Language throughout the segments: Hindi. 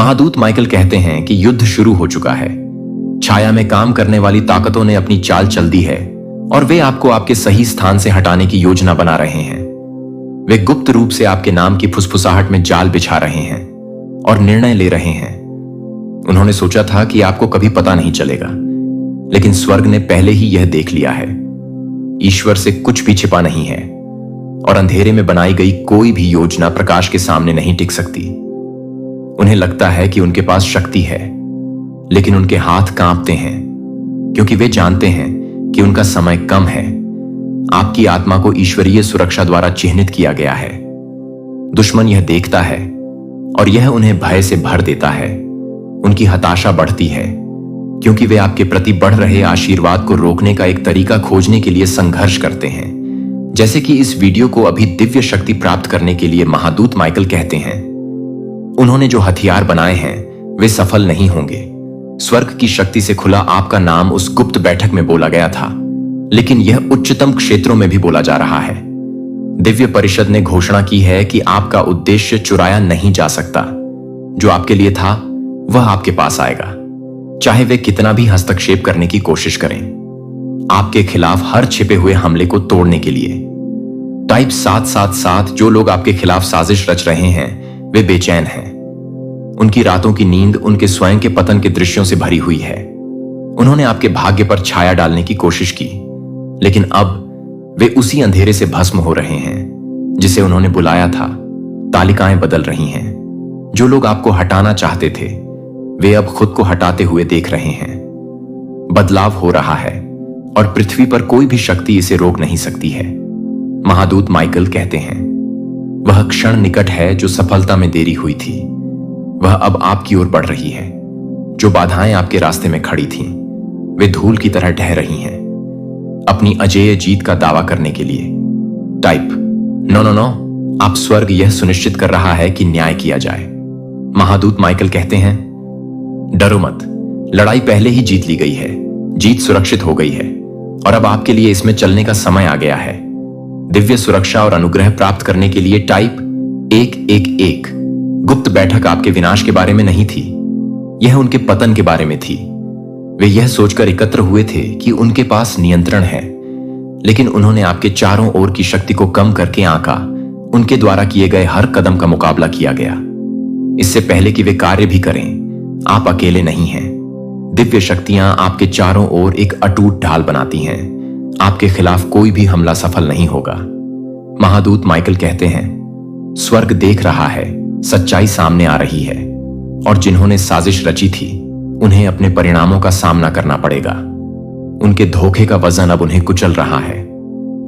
महादूत माइकल कहते हैं कि युद्ध शुरू हो चुका है। छाया में काम करने वाली ताकतों ने अपनी चाल चल दी है और वे आपको आपके सही स्थान से हटाने की योजना बना रहे हैं। वे गुप्त रूप से आपके नाम की फुसफुसाहट में जाल बिछा रहे हैं और निर्णय ले रहे हैं। उन्होंने सोचा था कि आपको कभी पता नहीं चलेगा, लेकिन स्वर्ग ने पहले ही यह देख लिया है। ईश्वर से कुछ भी छिपा नहीं है और अंधेरे में बनाई गई कोई भी योजना प्रकाश के सामने नहीं टिक सकती। उन्हें लगता है कि उनके पास शक्ति है, लेकिन उनके हाथ कांपते हैं क्योंकि वे जानते हैं कि उनका समय कम है। आपकी आत्मा को ईश्वरीय सुरक्षा द्वारा चिह्नित किया गया है। दुश्मन यह देखता है और यह उन्हें भय से भर देता है। उनकी हताशा बढ़ती है क्योंकि वे आपके प्रति बढ़ रहे आशीर्वाद को रोकने का एक तरीका खोजने के लिए संघर्ष करते हैं। जैसे कि इस वीडियो को अभी दिव्य शक्ति प्राप्त करने के लिए महादूत माइकल कहते हैं, उन्होंने जो हथियार बनाए हैं वे सफल नहीं होंगे। स्वर्ग की शक्ति से खुला आपका नाम उस गुप्त बैठक में बोला गया था, लेकिन यह उच्चतम क्षेत्रों में भी बोला जा रहा है। दिव्य परिषद ने घोषणा की है कि आपका उद्देश्य चुराया नहीं जा सकता। जो आपके लिए था वह आपके पास आएगा, चाहे वे कितना भी हस्तक्षेप करने की कोशिश करें। आपके खिलाफ हर छिपे हुए हमले को तोड़ने के लिए। टाइप 777 जो लोग आपके खिलाफ साजिश रच रहे हैं वे बेचैन हैं। उनकी रातों की नींद उनके स्वयं के पतन के दृश्यों से भरी हुई है। उन्होंने आपके भाग्य पर छाया डालने की कोशिश की, लेकिन अब वे उसी अंधेरे से भस्म हो रहे हैं जिसे उन्होंने बुलाया था। तालिकाएं बदल रही हैं। जो लोग आपको हटाना चाहते थे वे अब खुद को हटाते हुए देख रहे हैं। बदलाव हो रहा है और पृथ्वी पर कोई भी शक्ति इसे रोक नहीं सकती है। महादूत माइकल कहते हैं, वह क्षण निकट है जो सफलता में देरी हुई थी। वह अब आपकी ओर बढ़ रही है। जो बाधाएं आपके रास्ते में खड़ी थीं, वे धूल की तरह ढह रही हैं, अपनी अजेय जीत का दावा करने के लिए। टाइप नो नो नो, आप स्वर्ग यह सुनिश्चित कर रहा है कि न्याय किया जाए। महादूत माइकल कहते हैं, डरो मत, लड़ाई पहले ही जीत ली गई है। जीत सुरक्षित हो गई है और अब आपके लिए इसमें चलने का समय आ गया है। दिव्य सुरक्षा और अनुग्रह प्राप्त करने के लिए टाइप 111। गुप्त बैठक आपके विनाश के बारे में नहीं थी, यह उनके पतन के बारे में थी। वे यह सोचकर एकत्र हुए थे कि उनके पास नियंत्रण है, लेकिन उन्होंने आपके चारों ओर की शक्ति को कम करके आंका। उनके द्वारा किए गए हर कदम का मुकाबला किया गया। इससे पहले कि वे कार्य भी करें, आप अकेले नहीं हैं। दिव्य शक्तियां आपके चारों ओर एक अटूट ढाल बनाती हैं। आपके खिलाफ कोई भी हमला सफल नहीं होगा। महादूत माइकल कहते हैं, स्वर्ग देख रहा है, सच्चाई सामने आ रही है और जिन्होंने साजिश रची थी उन्हें अपने परिणामों का सामना करना पड़ेगा। उनके धोखे का वजन अब उन्हें कुचल रहा है।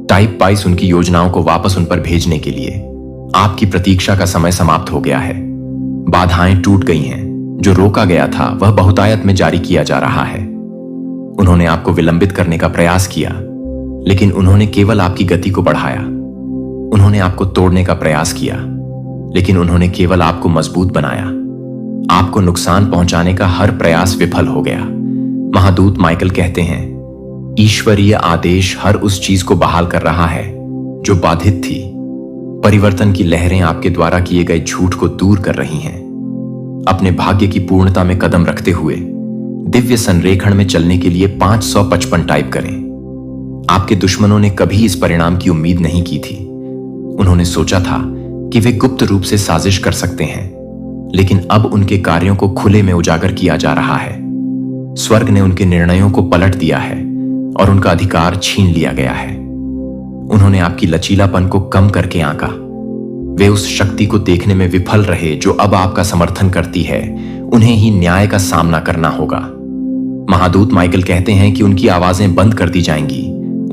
टाइप 22 उनकी योजनाओं को वापस उन पर भेजने के लिए। आपकी प्रतीक्षा का समय समाप्त हो गया है। बाधाएं टूट गई हैं। जो रोका गया था वह बहुतायत में जारी किया जा रहा है। उन्होंने आपको विलंबित करने का प्रयास किया, लेकिन उन्होंने केवल आपकी गति को बढ़ाया। उन्होंने आपको तोड़ने का प्रयास किया, लेकिन उन्होंने केवल आपको मजबूत बनाया। आपको नुकसान पहुंचाने का हर प्रयास विफल हो गया। महादूत माइकल कहते हैं, ईश्वरीय आदेश हर उस चीज को बहाल कर रहा है जो बाधित थी। परिवर्तन की लहरें आपके द्वारा किए गए झूठ को दूर कर रही हैं। अपने भाग्य की पूर्णता में कदम रखते हुए दिव्य संरेखण में चलने के लिए 555 टाइप करें। आपके दुश्मनों ने कभी इस परिणाम की उम्मीद नहीं की थी। उन्होंने सोचा था कि वे गुप्त रूप से साजिश कर सकते हैं, लेकिन अब उनके कार्यों को खुले में उजागर किया जा रहा है। स्वर्ग ने उनके निर्णयों को पलट दिया है और उनका अधिकार छीन लिया गया है। उन्होंने आपकी लचीलापन को कम करके आंका। वे उस शक्ति को देखने में विफल रहे जो अब आपका समर्थन करती है। उन्हें ही न्याय का सामना करना होगा। महादूत माइकल कहते हैं कि उनकी आवाजें बंद कर दी जाएंगी,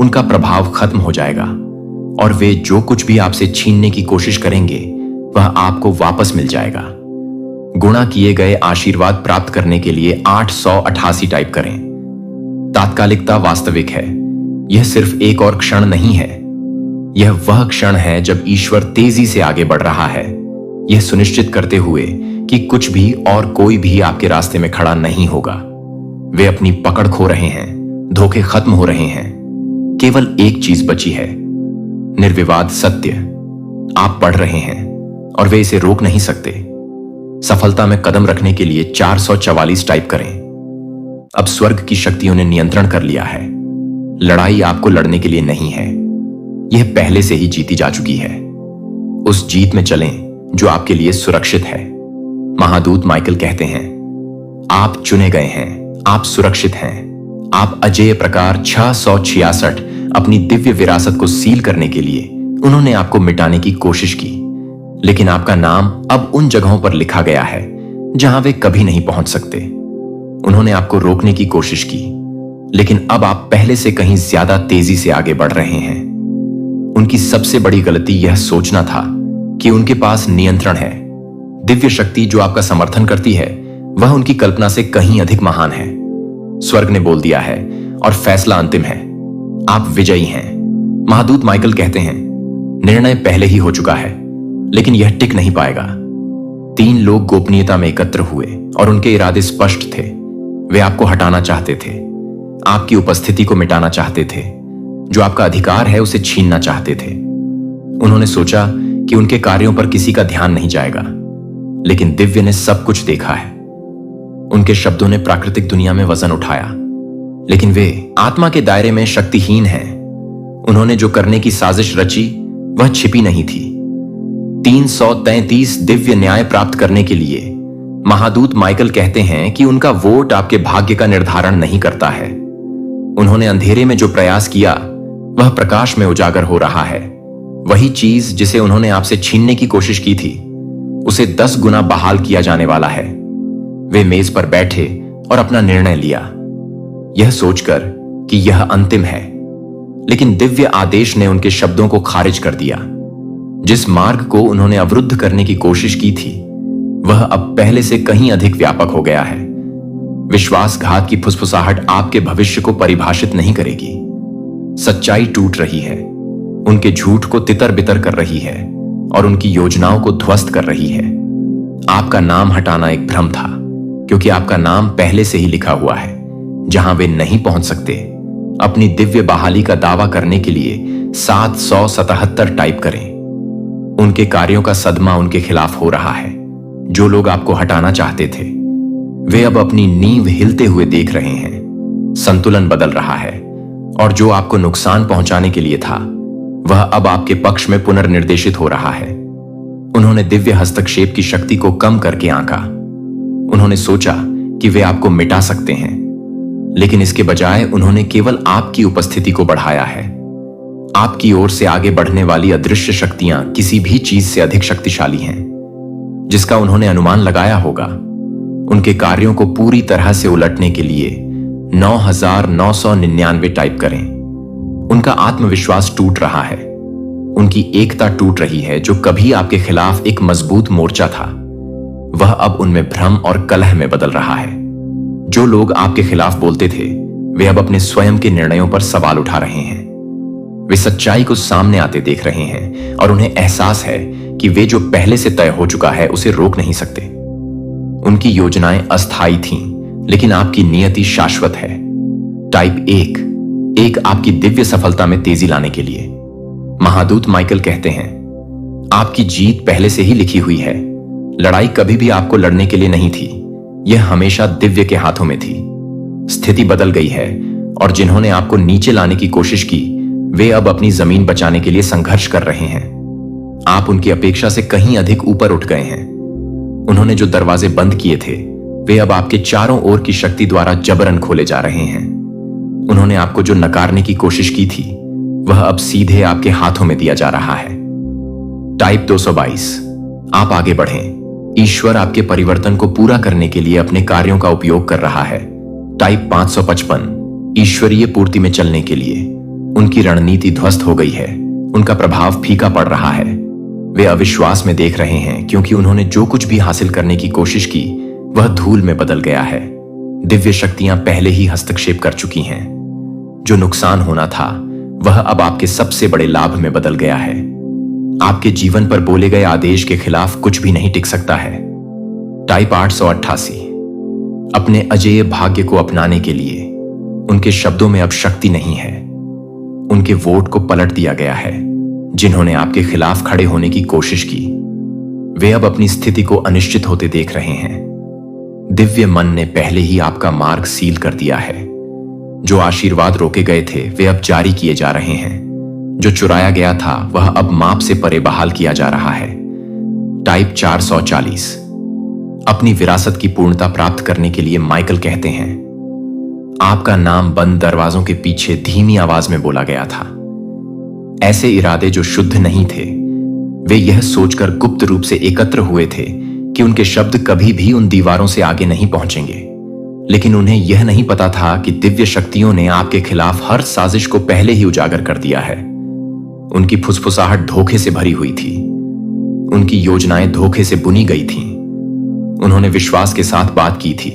उनका प्रभाव खत्म हो जाएगा और वे जो कुछ भी आपसे छीनने की कोशिश करेंगे वह आपको वापस मिल जाएगा। गुणा किए गए आशीर्वाद प्राप्त करने के लिए 888 टाइप करें। तात्कालिकता वास्तविक है। यह सिर्फ एक और क्षण नहीं है। यह वह क्षण है जब ईश्वर तेजी से आगे बढ़ रहा है, यह सुनिश्चित करते हुए कि कुछ भी और कोई भी आपके रास्ते में खड़ा नहीं होगा। वे अपनी पकड़ खो रहे हैं, धोखे खत्म हो रहे हैं। केवल एक चीज बची है, निर्विवाद सत्य। आप पढ़ रहे हैं और वे इसे रोक नहीं सकते। सफलता में कदम रखने के लिए 444 टाइप करें। अब स्वर्ग की शक्तियों ने नियंत्रण कर लिया है। लड़ाई आपको लड़ने के लिए नहीं है, यह पहले से ही जीती जा चुकी है। उस जीत में चलें जो आपके लिए सुरक्षित है। महादूत माइकल कहते हैं, आप चुने गए हैं, आप सुरक्षित हैं। आप अजेय प्रकार 666 अपनी दिव्य विरासत को सील करने के लिए उन्होंने आपको मिटाने की कोशिश की, लेकिन आपका नाम अब उन जगहों पर लिखा गया है जहां वे कभी नहीं पहुंच सकते। उन्होंने आपको रोकने की कोशिश की, लेकिन अब आप पहले से कहीं ज्यादा तेजी से आगे बढ़ रहे हैं। उनकी सबसे बड़ी गलती यह सोचना था कि उनके पास नियंत्रण है। दिव्य शक्ति जो आपका समर्थन करती है वह उनकी कल्पना से कहीं अधिक महान है। स्वर्ग ने बोल दिया है और फैसला अंतिम है। आप विजयी हैं। महादूत माइकल कहते हैं, निर्णय पहले ही हो चुका है, लेकिन यह टिक नहीं पाएगा। 3 लोग गोपनीयता में एकत्र हुए और उनके इरादे स्पष्ट थे। वे आपको हटाना चाहते थे, आपकी उपस्थिति को मिटाना चाहते थे, जो आपका अधिकार है उसे छीनना चाहते थे। उन्होंने सोचा कि उनके कार्यों पर किसी का ध्यान नहीं जाएगा, लेकिन दिव्य ने सब कुछ देखा है। उनके शब्दों ने प्राकृतिक दुनिया में वजन उठाया, लेकिन वे आत्मा के दायरे में शक्तिहीन हैं। उन्होंने जो करने की साजिश रची वह छिपी नहीं थी। 333 दिव्य न्याय प्राप्त करने के लिए महादूत माइकल कहते हैं कि उनका वोट आपके भाग्य का निर्धारण नहीं करता है। उन्होंने अंधेरे में जो प्रयास किया वह प्रकाश में उजागर हो रहा है। वही चीज जिसे उन्होंने आपसे छीनने की कोशिश की थी, उसे 10 गुना बहाल किया जाने वाला है। वे मेज पर बैठे और अपना निर्णय लिया, यह सोचकर कि यह अंतिम है, लेकिन दिव्य आदेश ने उनके शब्दों को खारिज कर दिया। जिस मार्ग को उन्होंने अवरुद्ध करने की कोशिश की थी वह अब पहले से कहीं अधिक व्यापक हो गया है। विश्वासघात की फुसफुसाहट आपके भविष्य को परिभाषित नहीं करेगी। सच्चाई टूट रही है, उनके झूठ को तितर बितर कर रही है और उनकी योजनाओं को ध्वस्त कर रही है। आपका नाम हटाना एक भ्रम था, क्योंकि आपका नाम पहले से ही लिखा हुआ है जहां वे नहीं पहुंच सकते। अपनी दिव्य बहाली का दावा करने के लिए 777 टाइप करें। उनके कार्यों का सदमा उनके खिलाफ हो रहा है। जो लोग आपको हटाना चाहते थे वे अब अपनी नींव हिलते हुए देख रहे हैं। संतुलन बदल रहा है और जो आपको नुकसान पहुंचाने के लिए था वह अब आपके पक्ष में पुनर्निर्देशित हो रहा है। उन्होंने दिव्य हस्तक्षेप की शक्ति को कम करके आंका। उन्होंने सोचा कि वे आपको मिटा सकते हैं, लेकिन इसके बजाय उन्होंने केवल आपकी उपस्थिति को बढ़ाया है। आपकी ओर से आगे बढ़ने वाली अदृश्य शक्तियां किसी भी चीज से अधिक शक्तिशाली हैं, जिसका उन्होंने अनुमान लगाया होगा। उनके कार्यों को पूरी तरह से उलटने के लिए 9999 टाइप करें। उनका आत्मविश्वास टूट रहा है, उनकी एकता टूट रही है जो कभी आपके खिलाफ एक मजबूत मोर्चा था, वह अब उनमें भ्रम और कलह में बदल रहा है। जो लोग आपके खिलाफ बोलते थे वे अब अपने स्वयं के निर्णयों पर सवाल उठा रहे हैं। वे सच्चाई को सामने आते देख रहे हैं और उन्हें एहसास है कि वे जो पहले से तय हो चुका है उसे रोक नहीं सकते। उनकी योजनाएं अस्थायी थीं, लेकिन आपकी नियति शाश्वत है। टाइप 1 आपकी दिव्य सफलता में तेजी लाने के लिए। महादूत माइकल कहते हैं, आपकी जीत पहले से ही लिखी हुई है। लड़ाई कभी भी आपको लड़ने के लिए नहीं थी, यह हमेशा दिव्य के हाथों में थी। स्थिति बदल गई है और जिन्होंने आपको नीचे लाने की कोशिश की वे अब अपनी जमीन बचाने के लिए संघर्ष कर रहे हैं। आप उनकी अपेक्षा से कहीं अधिक ऊपर उठ गए हैं। उन्होंने जो दरवाजे बंद किए थे वे अब आपके चारों ओर की शक्ति द्वारा जबरन खोले जा रहे हैं। उन्होंने आपको जो नकारने की कोशिश की थी वह अब सीधे आपके हाथों में दिया जा रहा है। टाइप 222 आप आगे बढ़ें। ईश्वर आपके परिवर्तन को पूरा करने के लिए अपने कार्यों का उपयोग कर रहा है। टाइप 555 ईश्वरीय पूर्ति में चलने के लिए। उनकी रणनीति ध्वस्त हो गई है, उनका प्रभाव फीका पड़ रहा है। वे अविश्वास में देख रहे हैं क्योंकि उन्होंने जो कुछ भी हासिल करने की कोशिश की वह धूल में बदल गया है। दिव्य शक्तियां पहले ही हस्तक्षेप कर चुकी हैं। जो नुकसान होना था वह अब आपके सबसे बड़े लाभ में बदल गया है। आपके जीवन पर बोले गए आदेश के खिलाफ कुछ भी नहीं टिक सकता है। टाइप 888 अपने अजेय भाग्य को अपनाने के लिए। उनके शब्दों में अब शक्ति नहीं है। उनके वोट को पलट दिया गया है जिन्होंने आपके खिलाफ खड़े होने की कोशिश की। वे अब अपनी स्थिति को अनिश्चित होते देख रहे हैं। दिव्य मन ने पहले ही आपका मार्ग सील कर दिया है। जो आशीर्वाद रोके गए थे वे अब जारी किए जा रहे हैं। जो चुराया गया था वह अब माप से परे बहाल किया जा रहा है। टाइप 440। अपनी विरासत की पूर्णता प्राप्त करने के लिए माइकल कहते हैं, आपका नाम बंद दरवाजों के पीछे धीमी आवाज में बोला गया था। ऐसे इरादे जो शुद्ध नहीं थे, वे यह सोचकर गुप्त रूप से एकत्र हुए थे कि उनके शब्द कभी भी उन दीवारों से आगे नहीं पहुंचेंगे। लेकिन उन्हें यह नहीं पता था कि दिव्य शक्तियों ने आपके खिलाफ हर साजिश को पहले ही उजागर कर दिया है। उनकी फुसफुसाहट धोखे से भरी हुई थी। उनकी योजनाएं धोखे से बुनी गई थीं। उन्होंने विश्वास के साथ बात की थी।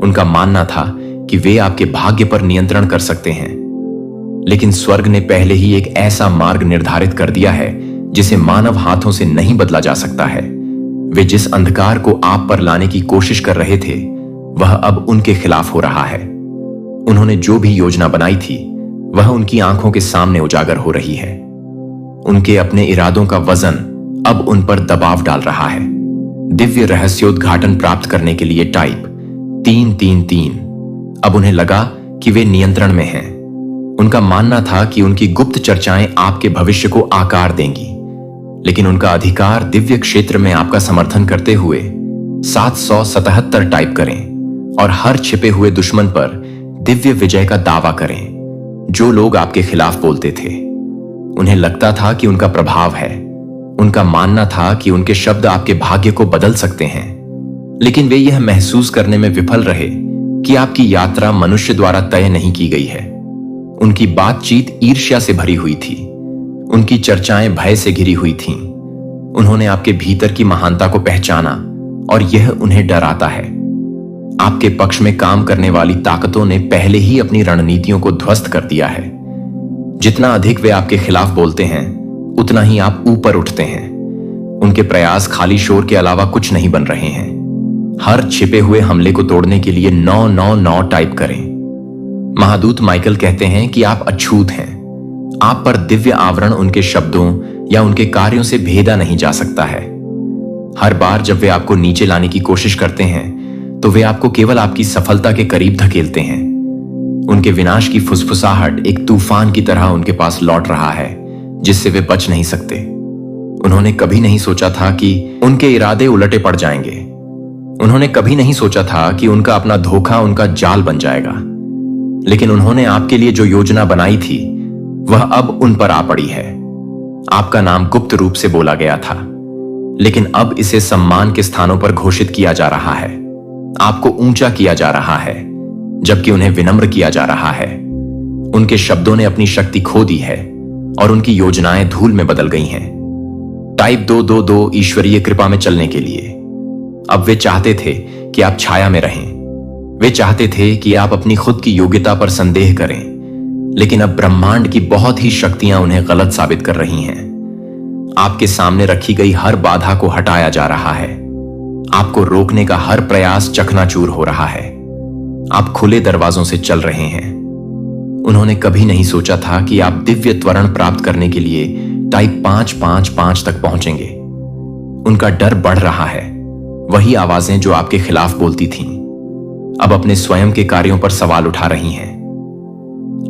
उनका मानना था कि वे आपके भाग्य पर नियंत्रण कर सकते हैं। लेकिन स्वर्ग ने पहले ही एक ऐसा मार्ग निर्धारित कर दिया है जिसे मानव हाथों से नहीं बदला जा सकता है। वे जिस अंधकार को आप पर लाने की कोशिश कर रहे थे वह अब उनके खिलाफ हो रहा है। उन्होंने जो भी योजना बनाई थी वह उनकी आंखों के सामने उजागर हो रही है। उनके अपने इरादों का वजन अब उन पर दबाव डाल रहा है। दिव्य रहस्योद्घाटन प्राप्त करने के लिए टाइप 333। अब उन्हें लगा कि वे नियंत्रण में हैं। उनका मानना था कि उनकी गुप्त चर्चाएं आपके भविष्य को आकार देंगी, लेकिन उनका अधिकार दिव्य क्षेत्र में आपका समर्थन करते हुए 777 टाइप करें और हर छिपे हुए दुश्मन पर दिव्य विजय का दावा करें। जो लोग आपके खिलाफ बोलते थे, उन्हें लगता था कि उनका प्रभाव है। उनका मानना था कि उनके शब्द आपके भाग्य को बदल सकते हैं, लेकिन वे यह महसूस करने में विफल रहे कि आपकी यात्रा मनुष्य द्वारा तय नहीं की गई है। उनकी बातचीत ईर्ष्या से भरी हुई थी। उनकी चर्चाएं भय से घिरी हुई थीं। उन्होंने आपके भीतर की महानता को पहचाना और यह उन्हें डराता है। आपके पक्ष में काम करने वाली ताकतों ने पहले ही अपनी रणनीतियों को ध्वस्त कर दिया है। जितना अधिक वे आपके खिलाफ बोलते हैं उतना ही आप ऊपर उठते हैं। उनके प्रयास खाली शोर के अलावा कुछ नहीं बन रहे हैं। हर छिपे हुए हमले को तोड़ने के लिए 999 टाइप करें। महादूत माइकल कहते हैं कि आप अछूत हैं। आप पर दिव्य आवरण उनके शब्दों या उनके कार्यों से भेदा नहीं जा सकता है। हर बार जब वे आपको नीचे लाने की कोशिश करते हैं तो वे आपको केवल आपकी सफलता के करीब धकेलते हैं। उनके विनाश की फुसफुसाहट एक तूफान की तरह उनके पास लौट रहा है जिससे वे बच नहीं सकते। उन्होंने कभी नहीं सोचा था कि उनके इरादे उलटे पड़ जाएंगे। उन्होंने कभी नहीं सोचा था कि उनका अपना धोखा उनका जाल बन जाएगा। लेकिन उन्होंने आपके लिए जो योजना बनाई थी वह अब उन पर आ पड़ी है। आपका नाम गुप्त रूप से बोला गया था, लेकिन अब इसे सम्मान के स्थानों पर घोषित किया जा रहा है। आपको ऊंचा किया जा रहा है जबकि उन्हें विनम्र किया जा रहा है। उनके शब्दों ने अपनी शक्ति खो दी है और उनकी योजनाएं धूल में बदल गई हैं। टाइप 222 ईश्वरीय कृपा में चलने के लिए। अब वे चाहते थे कि आप छाया में रहें। वे चाहते थे कि आप अपनी खुद की योग्यता पर संदेह करें, लेकिन अब ब्रह्मांड की बहुत ही शक्तियां उन्हें गलत साबित कर रही हैं। आपके सामने रखी गई हर बाधा को हटाया जा रहा है। आपको रोकने का हर प्रयास चकनाचूर हो रहा है। आप खुले दरवाजों से चल रहे हैं। उन्होंने कभी नहीं सोचा था कि आप दिव्य त्वरण प्राप्त करने के लिए टाइप 555 तक पहुंचेंगे। उनका डर बढ़ रहा है। वही आवाजें जो आपके खिलाफ बोलती थीं अब अपने स्वयं के कार्यों पर सवाल उठा रही हैं।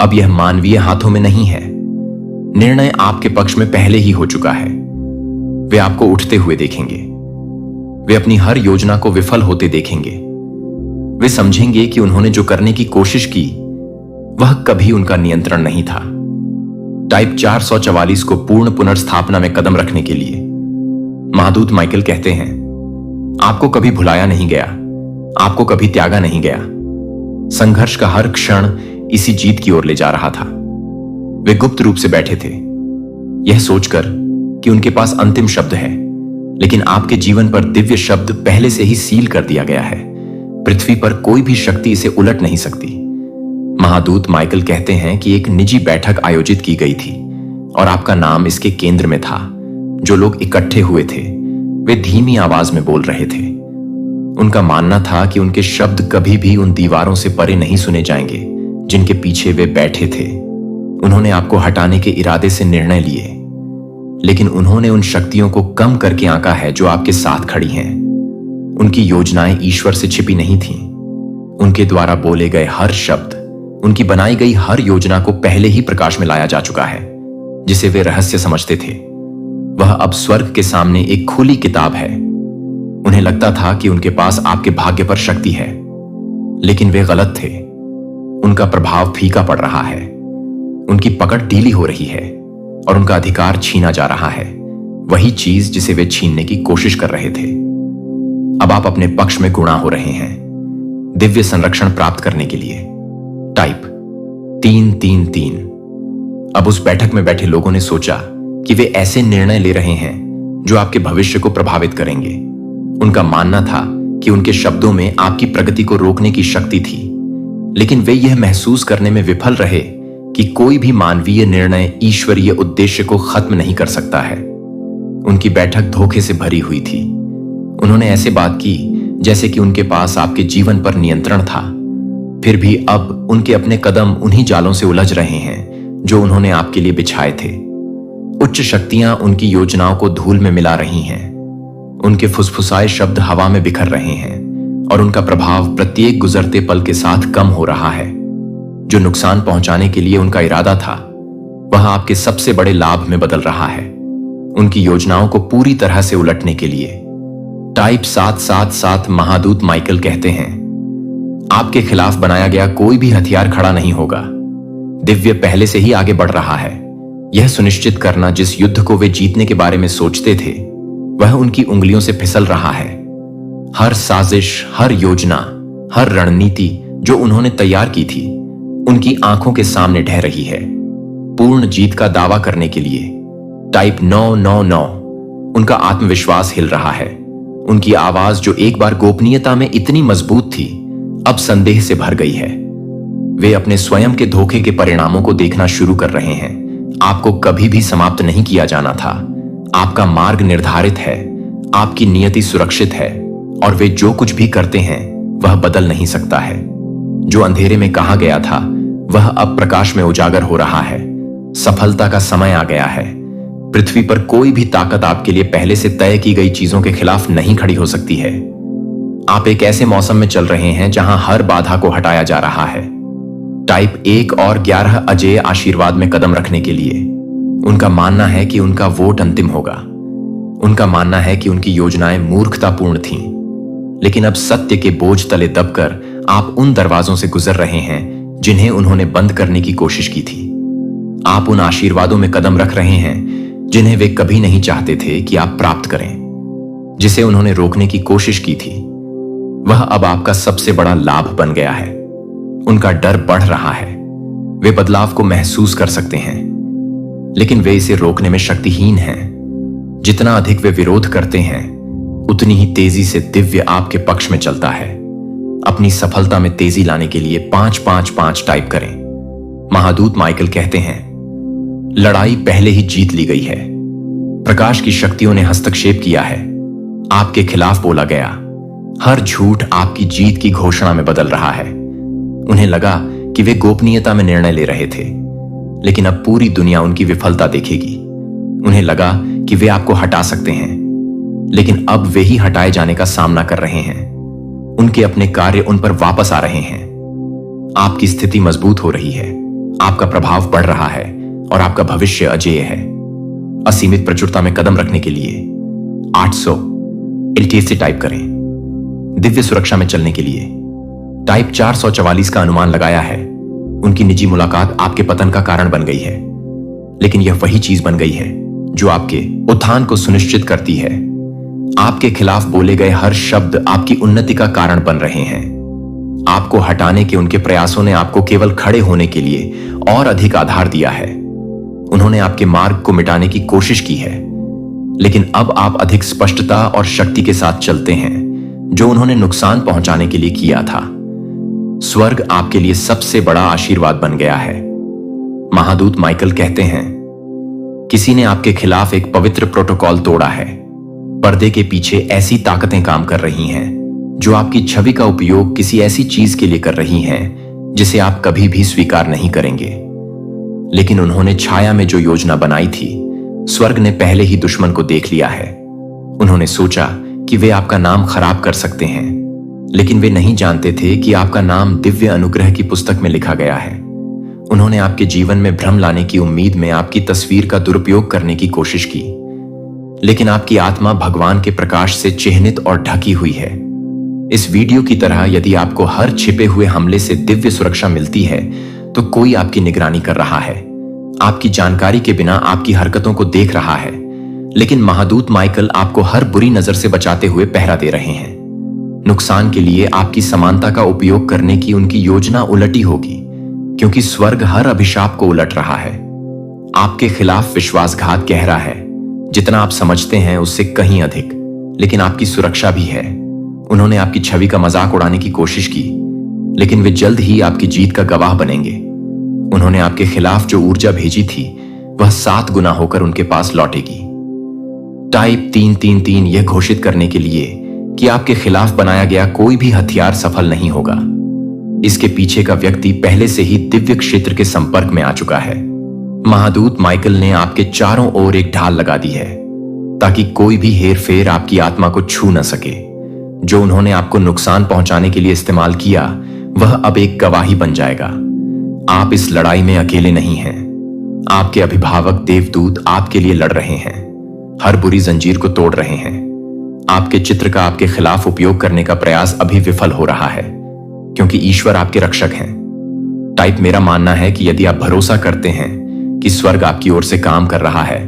अब यह मानवीय हाथों में नहीं है। निर्णय आपके पक्ष में पहले ही हो चुका है। वे आपको उठते हुए देखेंगे। वे अपनी हर योजना को विफल होते देखेंगे। वे समझेंगे कि उन्होंने जो करने की कोशिश की वह कभी उनका नियंत्रण नहीं था। टाइप 444 को पूर्ण पुनर्स्थापना में कदम रखने के लिए महादूत माइकल कहते हैं, आपको कभी भुलाया नहीं गया, आपको कभी त्यागा नहीं गया। संघर्ष का हर क्षण इसी जीत की ओर ले जा रहा था। वे गुप्त रूप से बैठे थे, यह सोचकर कि उनके पास अंतिम शब्द है, लेकिन आपके जीवन पर दिव्य शब्द पहले से ही सील कर दिया गया है। पृथ्वी पर कोई भी शक्ति इसे उलट नहीं सकती। महादूत माइकल कहते हैं कि एक निजी बैठक आयोजित की गई थी और आपका नाम इसके केंद्र में था। जो लोग इकट्ठे हुए थे वे धीमी आवाज में बोल रहे थे। उनका मानना था कि उनके शब्द कभी भी उन दीवारों से परे नहीं सुने जाएंगे जिनके पीछे वे बैठे थे। उन्होंने आपको हटाने के इरादे से निर्णय लिए, लेकिन उन्होंने उन शक्तियों को कम करके आंका है जो आपके साथ खड़ी हैं। उनकी योजनाएं ईश्वर से छिपी नहीं थीं। उनके द्वारा बोले गए हर शब्द, उनकी बनाई गई हर योजना को पहले ही प्रकाश में लाया जा चुका है, जिसे वे रहस्य समझते थे। वह अब स्वर्ग के सामने एक खुली किताब है। उन्हें लगता था कि उनके पास आपके भाग्य पर शक्ति है, लेकिन वे गलत थे। उनका प्रभाव फीका पड़ रहा है, उनकी पकड़ ढीली हो रही है और उनका अधिकार छीना जा रहा है, वही चीज जिसे वे छीनने की कोशिश कर रहे थे। अब आप अपने पक्ष में गुणा हो रहे हैं, दिव्य संरक्षण प्राप्त करने के लिए। टाइप 333। अब उस बैठक में बैठे लोगों ने सोचा कि वे ऐसे निर्णय ले रहे हैं जो आपके भविष्य को प्रभावित करेंगे। उनका मानना था कि उनके शब्दों में आपकी प्रगति को रोकने की शक्ति थी, लेकिन वे यह महसूस करने में विफल रहे कि कोई भी मानवीय निर्णय ईश्वरीय उद्देश्य को खत्म नहीं कर सकता है। उनकी बैठक धोखे से भरी हुई थी। उन्होंने ऐसे बात की जैसे कि उनके पास आपके जीवन पर नियंत्रण था। फिर भी अब उनके अपने कदम उन्हीं जालों से उलझ रहे हैं जो उन्होंने आपके लिए बिछाए थे। उच्च शक्तियां उनकी योजनाओं को धूल में मिला रही हैं। उनके फुसफुसाए शब्द हवा में बिखर रहे हैं और उनका प्रभाव प्रत्येक गुजरते पल के साथ कम हो रहा है। जो नुकसान पहुंचाने के लिए उनका इरादा था, वह आपके सबसे बड़े लाभ में बदल रहा है, उनकी योजनाओं को पूरी तरह से उलटने के लिए। टाइप 777 महादूत माइकल कहते हैं, आपके खिलाफ बनाया गया कोई भी हथियार खड़ा नहीं होगा। दिव्य पहले से ही आगे बढ़ रहा है। यह सुनिश्चित करना जिस युद्ध को वे जीतने के बारे में सोचते थे, वह उनकी उंगलियों से फिसल रहा है। हर साजिश, हर योजना, हर रणनीति जो उन्होंने तैयार की थी, उनकी आंखों के सामने ढह रही है, पूर्ण जीत का दावा करने के लिए। टाइप 999। उनका आत्मविश्वास हिल रहा है। उनकी आवाज जो एक बार गोपनीयता में इतनी मजबूत थी, अब संदेह से भर गई है। वे अपने स्वयं के धोखे के परिणामों को देखना शुरू कर रहे हैं। आपको कभी भी समाप्त नहीं किया जाना था। आपका मार्ग निर्धारित है, आपकी नियति सुरक्षित है और वे जो कुछ भी करते हैं वह बदल नहीं सकता है। जो अंधेरे में कहा गया था, वह अब प्रकाश में उजागर हो रहा है। सफलता का समय आ गया है। पृथ्वी पर कोई भी ताकत आपके लिए पहले से तय की गई चीजों के खिलाफ नहीं खड़ी हो सकती है। आप एक ऐसे मौसम में चल रहे हैं जहां हर बाधा को हटाया जा रहा है। टाइप 1 और 11 अजेय आशीर्वाद में कदम रखने के लिए। उनका मानना है कि उनका वोट अंतिम होगा। उनका मानना है कि उनकी योजनाएं मूर्खतापूर्ण थीं, लेकिन अब सत्य के बोझ तले दबकर आप उन दरवाजों से गुजर रहे हैं जिन्हें उन्होंने बंद करने की कोशिश की थी। आप उन आशीर्वादों में कदम रख रहे हैं जिन्हें वे कभी नहीं चाहते थे कि आप प्राप्त करें। जिसे उन्होंने रोकने की कोशिश की थी, वह अब आपका सबसे बड़ा लाभ बन गया है। उनका डर बढ़ रहा है। वे बदलाव को महसूस कर सकते हैं, लेकिन वे इसे रोकने में शक्तिहीन हैं। जितना अधिक वे विरोध करते हैं, उतनी ही तेजी से दिव्य आपके पक्ष में चलता है। अपनी सफलता में तेजी लाने के लिए 555 टाइप करें। महादूत माइकल कहते हैं, लड़ाई पहले ही जीत ली गई है। प्रकाश की शक्तियों ने हस्तक्षेप किया है। आपके खिलाफ बोला गया हर झूठ आपकी जीत की घोषणा में बदल रहा है। उन्हें लगा कि वे गोपनीयता में निर्णय ले रहे थे, लेकिन अब पूरी दुनिया उनकी विफलता देखेगी। उन्हें लगा कि वे आपको हटा सकते हैं, लेकिन अब वे ही हटाए जाने का सामना कर रहे हैं। उनके अपने कार्य उन पर वापस आ रहे हैं। आपकी स्थिति मजबूत हो रही है, आपका प्रभाव बढ़ रहा है और आपका भविष्य अजेय है। असीमित प्रचुरता में कदम रखने के लिए 800 LT से टाइप करें। दिव्य सुरक्षा में चलने के लिए टाइप 444 का अनुमान लगाया है। उनकी निजी मुलाकात आपके पतन का कारण बन गई है, लेकिन यह वही चीज बन गई है जो आपके उत्थान को सुनिश्चित करती है। आपके खिलाफ बोले गए हर शब्द आपकी उन्नति का कारण बन रहे हैं। आपको हटाने के उनके प्रयासों ने आपको केवल खड़े होने के लिए और अधिक आधार दिया है। उन्होंने आपके मार्ग को मिटाने की कोशिश की है, लेकिन अब आप अधिक स्पष्टता और शक्ति के साथ चलते हैं जो उन्होंने नुकसान पहुंचाने के लिए किया था। स्वर्ग आपके लिए सबसे बड़ा आशीर्वाद बन गया है। महादूत माइकल कहते हैं, किसी ने आपके खिलाफ एक पवित्र प्रोटोकॉल तोड़ा है। पर्दे के पीछे ऐसी ताकतें काम कर रही हैं जो आपकी छवि का उपयोग किसी ऐसी चीज के लिए कर रही हैं जिसे आप कभी भी स्वीकार नहीं करेंगे। लेकिन उन्होंने छाया में जो योजना बनाई थी, स्वर्ग ने पहले ही दुश्मन को देख लिया है। उन्होंने सोचा कि वे आपका नाम खराब कर सकते हैं, लेकिन वे नहीं जानते थे कि आपका नाम दिव्य अनुग्रह की पुस्तक में लिखा गया है। उन्होंने आपके जीवन में भ्रम लाने की उम्मीद में आपकी तस्वीर का दुरुपयोग करने की कोशिश की, लेकिन आपकी आत्मा भगवान के प्रकाश से चिह्नित और ढकी हुई है। इस वीडियो की तरह यदि आपको हर छिपे हुए हमले से दिव्य सुरक्षा मिलती है, तो कोई आपकी निगरानी कर रहा है, आपकी जानकारी के बिना आपकी हरकतों को देख रहा है, लेकिन महादूत माइकल आपको हर बुरी नजर से बचाते हुए पहरा दे रहे हैं। नुकसान के लिए आपकी समानता का उपयोग करने की उनकी योजना उलटी होगी, क्योंकि स्वर्ग हर अभिशाप को उलट रहा है। आपके खिलाफ विश्वासघात गहरा है, जितना आप समझते हैं उससे कहीं अधिक, लेकिन आपकी सुरक्षा भी है। उन्होंने आपकी छवि का मजाक उड़ाने की कोशिश की, लेकिन वे जल्द ही आपकी जीत का गवाह बनेंगे। उन्होंने आपके खिलाफ जो ऊर्जा भेजी थी, वह 7 गुना होकर उनके पास लौटेगी। टाइप 333 यह घोषित करने के लिए कि आपके खिलाफ बनाया गया कोई भी हथियार सफल नहीं होगा। इसके पीछे का व्यक्ति पहले से ही दिव्य क्षेत्र के संपर्क में आ चुका है। महादूत माइकल ने आपके चारों ओर एक ढाल लगा दी है, ताकि कोई भी हेरफेर आपकी आत्मा को छू न सके। जो उन्होंने आपको नुकसान पहुंचाने के लिए इस्तेमाल किया, वह अब एक गवाही बन जाएगा। आप इस लड़ाई में अकेले नहीं हैं। आपके अभिभावक देवदूत आपके लिए लड़ रहे हैं, हर बुरी जंजीर को तोड़ रहे हैं। आपके चित्र का आपके खिलाफ उपयोग करने का प्रयास अभी विफल हो रहा है, क्योंकि ईश्वर आपके रक्षक हैं। टाइप मेरा मानना है कि यदि आप भरोसा करते हैं कि स्वर्ग आपकी ओर से काम कर रहा है,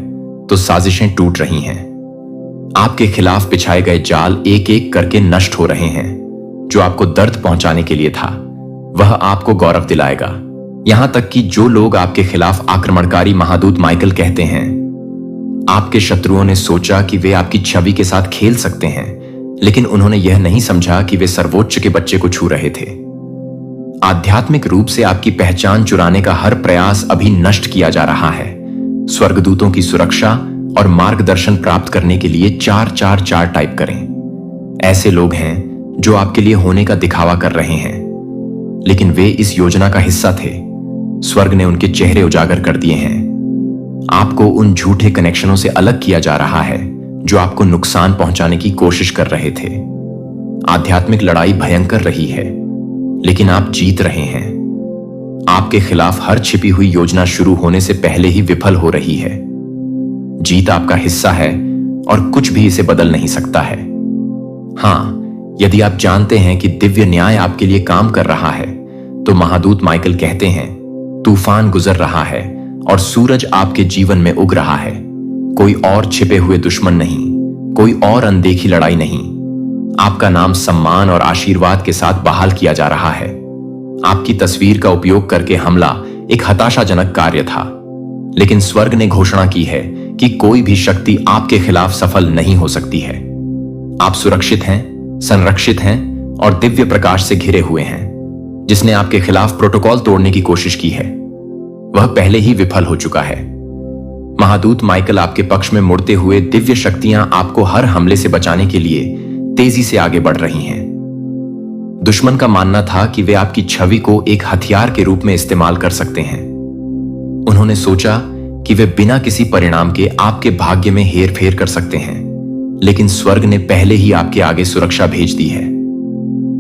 तो साजिशें टूट रही हैं। आपके खिलाफ बिछाए गए जाल एक एक करके नष्ट हो रहे हैं। जो आपको दर्द पहुंचाने के लिए था, वह आपको गौरव दिलाएगा। यहां तक कि जो लोग आपके खिलाफ आक्रमणकारी महादूत माइकल कहते हैं, आपके शत्रुओं ने सोचा कि वे आपकी छवि के साथ खेल सकते हैं, लेकिन उन्होंने यह नहीं समझा कि वे सर्वोच्च के बच्चे को छू रहे थे। आध्यात्मिक रूप से आपकी पहचान चुराने का हर प्रयास अभी नष्ट किया जा रहा है। स्वर्गदूतों की सुरक्षा और मार्गदर्शन प्राप्त करने के लिए 444 टाइप करें। ऐसे लोग हैं जो आपके लिए होने का दिखावा कर रहे हैं, लेकिन वे इस योजना का हिस्सा थे। स्वर्ग ने उनके चेहरे उजागर कर दिए हैं। आपको उन झूठे कनेक्शनों से अलग किया जा रहा है जो आपको नुकसान पहुंचाने की कोशिश कर रहे थे। आध्यात्मिक लड़ाई भयंकर रही है, लेकिन आप जीत रहे हैं। आपके खिलाफ हर छिपी हुई योजना शुरू होने से पहले ही विफल हो रही है। जीत आपका हिस्सा है और कुछ भी इसे बदल नहीं सकता है। हां, यदि आप जानते हैं कि दिव्य न्याय आपके लिए काम कर रहा है, तो महादूत माइकल कहते हैं, तूफान गुजर रहा है और सूरज आपके जीवन में उग रहा है। कोई और छिपे हुए दुश्मन नहीं, कोई और अनदेखी लड़ाई नहीं। आपका नाम सम्मान और आशीर्वाद के साथ बहाल किया जा रहा है। आपकी तस्वीर का उपयोग करके हमला एक हताशाजनक कार्य था, लेकिन स्वर्ग ने घोषणा की है कि कोई भी शक्ति आपके खिलाफ सफल नहीं हो सकती है। आप सुरक्षित हैं, संरक्षित हैं और दिव्य प्रकाश से घिरे हुए हैं। जिसने आपके खिलाफ प्रोटोकॉल तोड़ने की कोशिश की है, वह पहले ही विफल हो चुका है। महादूत माइकल आपके पक्ष में मुड़ते हुए दिव्य शक्तियां आपको हर हमले से बचाने के लिए तेजी से आगे बढ़ रही हैं। दुश्मन का मानना था कि वे आपकी छवि को एक हथियार के रूप में इस्तेमाल कर सकते हैं। उन्होंने सोचा कि वे बिना किसी परिणाम के आपके भाग्य में हेरफेर कर सकते हैं, लेकिन स्वर्ग ने पहले ही आपके आगे सुरक्षा भेज दी है।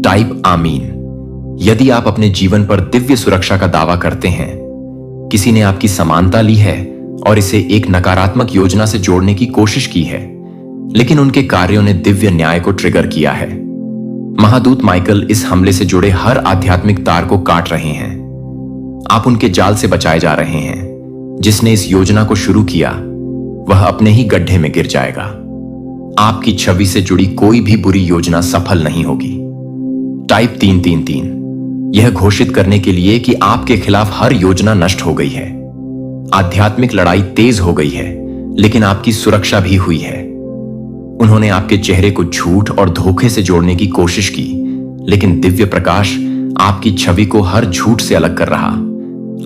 टाइप आमीन। यदि आप अपने जीवन पर दिव्य सुरक्षा का दावा करते हैं, किसी ने आपकी समानता ली है और इसे एक नकारात्मक योजना से जोड़ने की कोशिश की है, लेकिन उनके कार्यों ने दिव्य न्याय को ट्रिगर किया है। महादूत माइकल इस हमले से जुड़े हर आध्यात्मिक तार को काट रहे हैं। आप उनके जाल से बचाए जा रहे हैं। जिसने इस योजना को शुरू किया, वह अपने ही गड्ढे में गिर जाएगा। आपकी छवि से जुड़ी कोई भी बुरी योजना सफल नहीं होगी। टाइप 333 यह घोषित करने के लिए कि आपके खिलाफ हर योजना नष्ट हो गई है। आध्यात्मिक लड़ाई तेज हो गई है, लेकिन आपकी सुरक्षा भी हुई है। उन्होंने आपके चेहरे को झूठ और धोखे से जोड़ने की कोशिश की, लेकिन दिव्य प्रकाश आपकी छवि को हर झूठ से अलग कर रहा।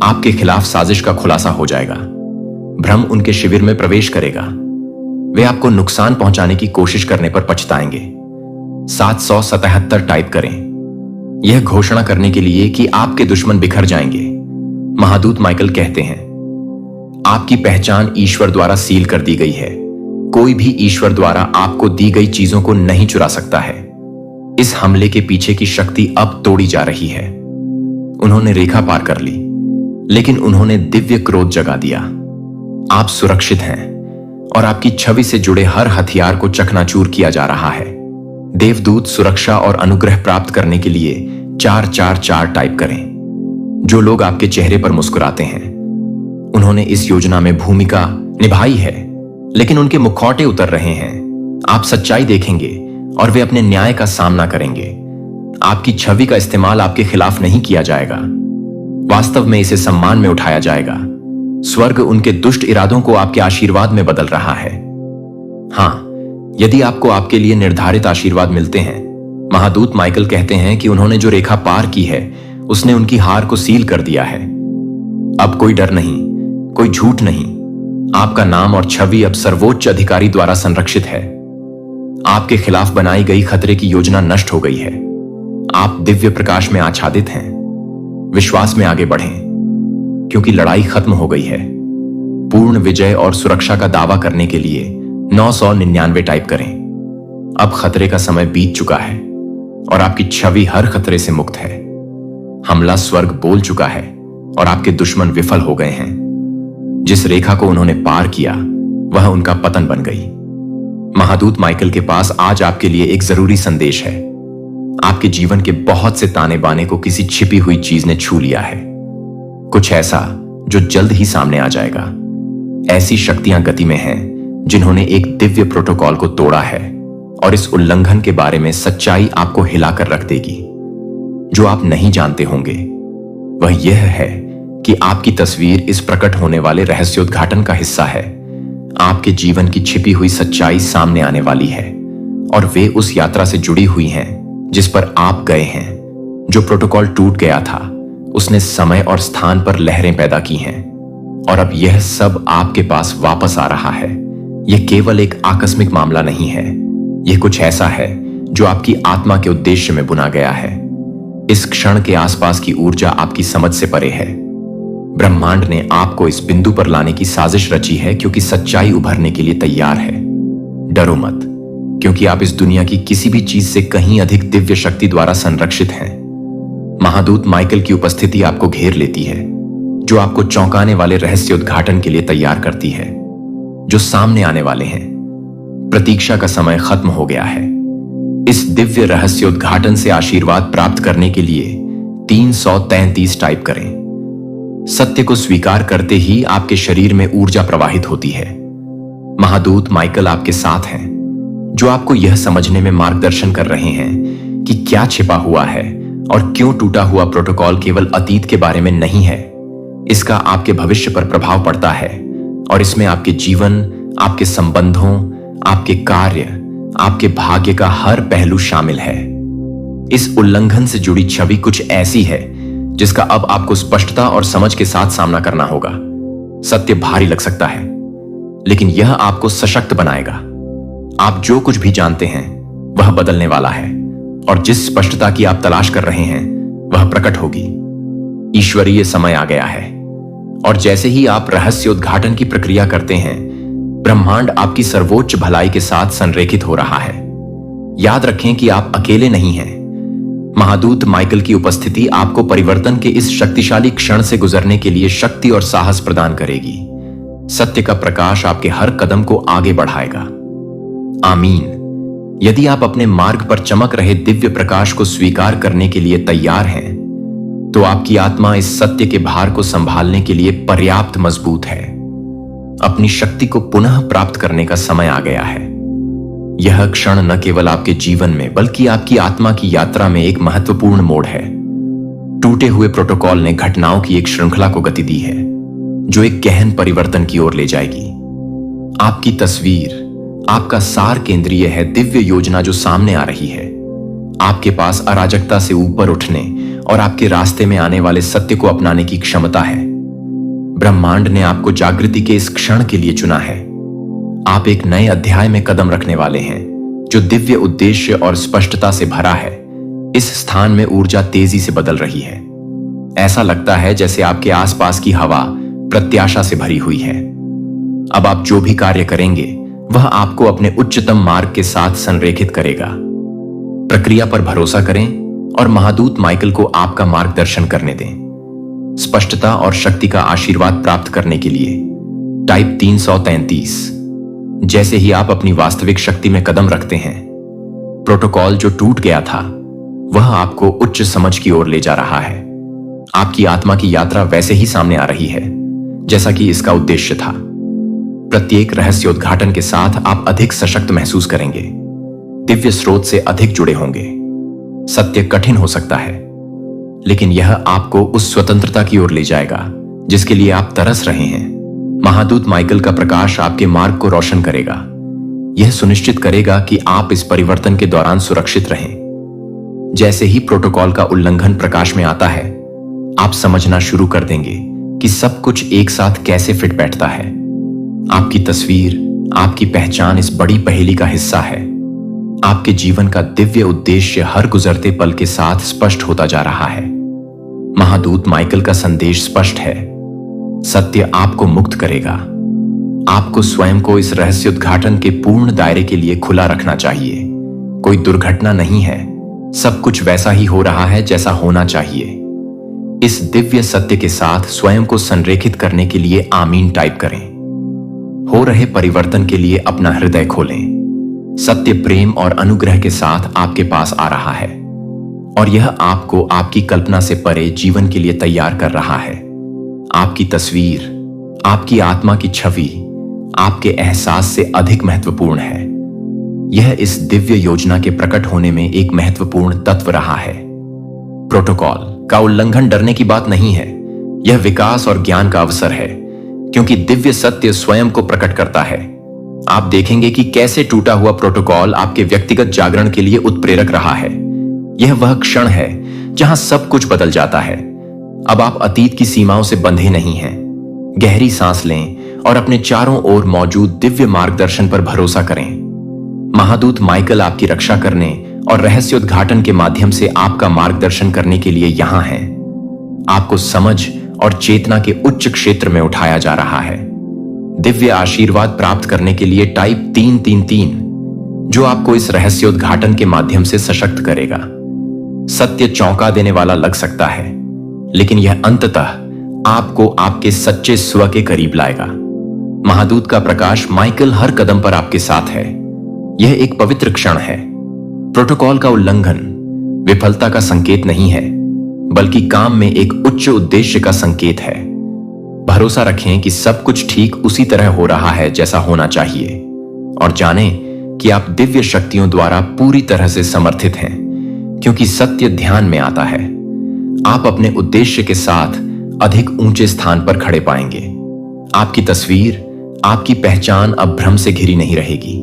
आपके खिलाफ साजिश का खुलासा हो जाएगा। भ्रम उनके शिविर में प्रवेश करेगा। वे आपको नुकसान पहुंचाने की कोशिश करने पर पछताएंगे। 777 टाइप करें यह घोषणा करने के लिए कि आपके दुश्मन बिखर जाएंगे। महादूत माइकल कहते हैं, आपकी पहचान ईश्वर द्वारा सील कर दी गई है। कोई भी ईश्वर द्वारा आपको दी गई चीजों को नहीं चुरा सकता है। इस हमले के पीछे की शक्ति अब तोड़ी जा रही है। उन्होंने रेखा पार कर ली, लेकिन उन्होंने दिव्य क्रोध जगा दिया। आप सुरक्षित हैं और आपकी छवि से जुड़े हर हथियार को चकनाचूर किया जा रहा है। देवदूत सुरक्षा और अनुग्रह प्राप्त करने के लिए 444 टाइप करें। जो लोग आपके चेहरे पर मुस्कुराते हैं, उन्होंने इस योजना में भूमिका निभाई है, लेकिन उनके मुखौटे उतर रहे हैं। आप सच्चाई देखेंगे और वे अपने न्याय का सामना करेंगे। आपकी छवि का इस्तेमाल आपके खिलाफ नहीं किया जाएगा, वास्तव में इसे सम्मान में उठाया जाएगा। स्वर्ग उनके दुष्ट इरादों को आपके आशीर्वाद में बदल रहा है। हां, यदि आपको आपके लिए निर्धारित आशीर्वाद मिलते हैं, महादूत माइकल कहते हैं कि उन्होंने जो रेखा पार की है, उसने उनकी हार को सील कर दिया है। अब कोई डर नहीं, कोई झूठ नहीं। आपका नाम और छवि अब सर्वोच्च अधिकारी द्वारा संरक्षित है। आपके खिलाफ बनाई गई खतरे की योजना नष्ट हो गई है। आप दिव्य प्रकाश में आच्छादित हैं। विश्वास में आगे बढ़ें, क्योंकि लड़ाई खत्म हो गई है। पूर्ण विजय और सुरक्षा का दावा करने के लिए 999 टाइप करें। अब खतरे का समय बीत चुका है और आपकी छवि हर खतरे से मुक्त है। हमला स्वर्ग बोल चुका है और आपके दुश्मन विफल हो गए हैं। जिस रेखा को उन्होंने पार किया, वह उनका पतन बन गई। महादूत माइकल के पास आज आपके लिए एक जरूरी संदेश है। आपके जीवन के बहुत से ताने बाने को किसी छिपी हुई चीज ने छू लिया है। कुछ ऐसा जो जल्द ही सामने आ जाएगा। ऐसी शक्तियां गति में हैं जिन्होंने एक दिव्य प्रोटोकॉल को तोड़ा है, और इस उल्लंघन के बारे में सच्चाई आपको हिलाकर रख देगी। जो आप नहीं जानते होंगे वह यह है कि आपकी तस्वीर इस प्रकट होने वाले रहस्योद्घाटन का हिस्सा है। आपके जीवन की छिपी हुई सच्चाई सामने आने वाली है, और वे उस यात्रा से जुड़ी हुई हैं जिस पर आप गए हैं। जो प्रोटोकॉल टूट गया था, उसने समय और स्थान पर लहरें पैदा की हैं, और अब यह सब आपके पास वापस आ रहा है। यह केवल एक आकस्मिक मामला नहीं है। यह कुछ ऐसा है जो आपकी आत्मा के उद्देश्य में बुना गया है। इस क्षण के आसपास की ऊर्जा आपकी समझ से परे है। ब्रह्मांड ने आपको इस बिंदु पर लाने की साजिश रची है, क्योंकि सच्चाई उभरने के लिए तैयार है। डरो मत, क्योंकि आप इस दुनिया की किसी भी चीज से कहीं अधिक दिव्य शक्ति द्वारा संरक्षित हैं। महादूत माइकल की उपस्थिति आपको घेर लेती है, जो आपको चौंकाने वाले रहस्योद्घाटन के लिए तैयार करती है, जो सामने आने वाले हैं। प्रतीक्षा का समय खत्म हो गया है। इस दिव्य रहस्योद्घाटन से आशीर्वाद प्राप्त करने के लिए 333 टाइप करें। सत्य को स्वीकार करते ही आपके शरीर में ऊर्जा प्रवाहित होती है। महादूत माइकल आपके साथ हैं, जो आपको यह समझने में मार्गदर्शन कर रहे हैं कि क्या छिपा हुआ है और क्यों टूटा हुआ प्रोटोकॉल केवल अतीत के बारे में नहीं है। इसका आपके भविष्य पर प्रभाव पड़ता है, और इसमें आपके जीवन, आपके संबंधों, आपके कार्य, आपके भाग्य का हर पहलू शामिल है। इस उल्लंघन से जुड़ी छवि कुछ ऐसी है जिसका अब आपको स्पष्टता और समझ के साथ सामना करना होगा। सत्य भारी लग सकता है, लेकिन यह आपको सशक्त बनाएगा। आप जो कुछ भी जानते हैं वह बदलने वाला है, और जिस स्पष्टता की आप तलाश कर रहे हैं वह प्रकट होगी। ईश्वरीय समय आ गया है, और जैसे ही आप रहस्योद्घाटन की प्रक्रिया करते हैं, ब्रह्मांड आपकी सर्वोच्च भलाई के साथ संरेखित हो रहा है। याद रखें कि आप अकेले नहीं हैं। महादूत माइकल की उपस्थिति आपको परिवर्तन के इस शक्तिशाली क्षण से गुजरने के लिए शक्ति और साहस प्रदान करेगी। सत्य का प्रकाश आपके हर कदम को आगे बढ़ाएगा। आमीन। यदि आप अपने मार्ग पर चमक रहे दिव्य प्रकाश को स्वीकार करने के लिए तैयार हैं, तो आपकी आत्मा इस सत्य के भार को संभालने के लिए पर्याप्त मजबूत है। अपनी शक्ति को पुनः प्राप्त करने का समय आ गया है। यह क्षण न केवल आपके जीवन में, बल्कि आपकी आत्मा की यात्रा में एक महत्वपूर्ण मोड़ है। टूटे हुए प्रोटोकॉल ने घटनाओं की एक श्रृंखला को गति दी है, जो एक गहन परिवर्तन की ओर ले जाएगी। आपकी तस्वीर, आपका सार केंद्रीय है दिव्य योजना जो सामने आ रही है। आपके पास अराजकता से ऊपर उठने और आपके रास्ते में आने वाले सत्य को अपनाने की क्षमता है। ब्रह्मांड ने आपको जागृति के इस क्षण के लिए चुना है। आप एक नए अध्याय में कदम रखने वाले हैं, जो दिव्य उद्देश्य और स्पष्टता से भरा है। इस स्थान में ऊर्जा तेजी से बदल रही है। ऐसा लगता है जैसे आपके आसपास की हवा प्रत्याशा से भरी हुई है। अब आप जो भी कार्य करेंगे वह आपको अपने उच्चतम मार्ग के साथ संरेखित करेगा। प्रक्रिया पर भरोसा करें और महादूत माइकल को आपका मार्गदर्शन करने दें। स्पष्टता और शक्ति का आशीर्वाद प्राप्त करने के लिए टाइप 333। जैसे ही आप अपनी वास्तविक शक्ति में कदम रखते हैं, प्रोटोकॉल जो टूट गया था वह आपको उच्च समझ की ओर ले जा रहा है। आपकी आत्मा की यात्रा वैसे ही सामने आ रही है जैसा कि इसका उद्देश्य था। प्रत्येक रहस्योद्घाटन के साथ आप अधिक सशक्त महसूस करेंगे, दिव्य स्रोत से अधिक जुड़े होंगे। सत्य कठिन हो सकता है, लेकिन यह आपको उस स्वतंत्रता की ओर ले जाएगा जिसके लिए आप तरस रहे हैं। महादूत माइकल का प्रकाश आपके मार्ग को रोशन करेगा। यह सुनिश्चित करेगा कि आप इस परिवर्तन के दौरान सुरक्षित रहें। जैसे ही प्रोटोकॉल का उल्लंघन प्रकाश में आता है, आप समझना शुरू कर देंगे कि सब कुछ एक साथ कैसे फिट बैठता है। आपकी तस्वीर, आपकी पहचान इस बड़ी पहेली का हिस्सा है। आपके जीवन का दिव्य उद्देश्य हर गुजरते पल के साथ स्पष्ट होता जा रहा है। महादूत माइकल का संदेश स्पष्ट है। सत्य आपको मुक्त करेगा। आपको स्वयं को इस रहस्योद्घाटन के पूर्ण दायरे के लिए खुला रखना चाहिए। कोई दुर्घटना नहीं है, सब कुछ वैसा ही हो रहा है जैसा होना चाहिए। इस दिव्य सत्य के साथ स्वयं को संरेखित करने के लिए आमीन टाइप करें। हो रहे परिवर्तन के लिए अपना हृदय खोलें। सत्य प्रेम और अनुग्रह के साथ आपके पास आ रहा है और यह आपको आपकी कल्पना से परे जीवन के लिए तैयार कर रहा है। आपकी तस्वीर, आपकी आत्मा की छवि आपके एहसास से अधिक महत्वपूर्ण है। यह इस दिव्य योजना के प्रकट होने में एक महत्वपूर्ण तत्व रहा है। प्रोटोकॉल का उल्लंघन डरने की बात नहीं है, यह विकास और ज्ञान का अवसर है, क्योंकि दिव्य सत्य स्वयं को प्रकट करता है। आप देखेंगे कि कैसे टूटा हुआ प्रोटोकॉल आपके व्यक्तिगत जागरण के लिए उत्प्रेरक रहा है। यह वह क्षण है जहां सब कुछ बदल जाता है। अब आप अतीत की सीमाओं से बंधे नहीं हैं। गहरी सांस लें और अपने चारों ओर मौजूद दिव्य मार्गदर्शन पर भरोसा करें। महादूत माइकल आपकी रक्षा करने और रहस्योद्घाटन के माध्यम से आपका मार्गदर्शन करने के लिए यहां हैं। आपको समझ और चेतना के उच्च क्षेत्र में उठाया जा रहा है। दिव्य आशीर्वाद प्राप्त करने के लिए टाइप 333, जो आपको इस रहस्योद्घाटन के माध्यम से सशक्त करेगा। सत्य चौंका देने वाला लग सकता है, लेकिन यह अंततः आपको आपके सच्चे स्व के करीब लाएगा। महादूत का प्रकाश माइकल हर कदम पर आपके साथ है। यह एक पवित्र क्षण है। प्रोटोकॉल का उल्लंघन विफलता का संकेत नहीं है, बल्कि काम में एक उच्च उद्देश्य का संकेत है। भरोसा रखें कि सब कुछ ठीक उसी तरह हो रहा है जैसा होना चाहिए, और जानें कि आप दिव्य शक्तियों द्वारा पूरी तरह से समर्थित हैं, क्योंकि सत्य ध्यान में आता है। आप अपने उद्देश्य के साथ अधिक ऊंचे स्थान पर खड़े पाएंगे। आपकी तस्वीर, आपकी पहचान अब भ्रम से घिरी नहीं रहेगी।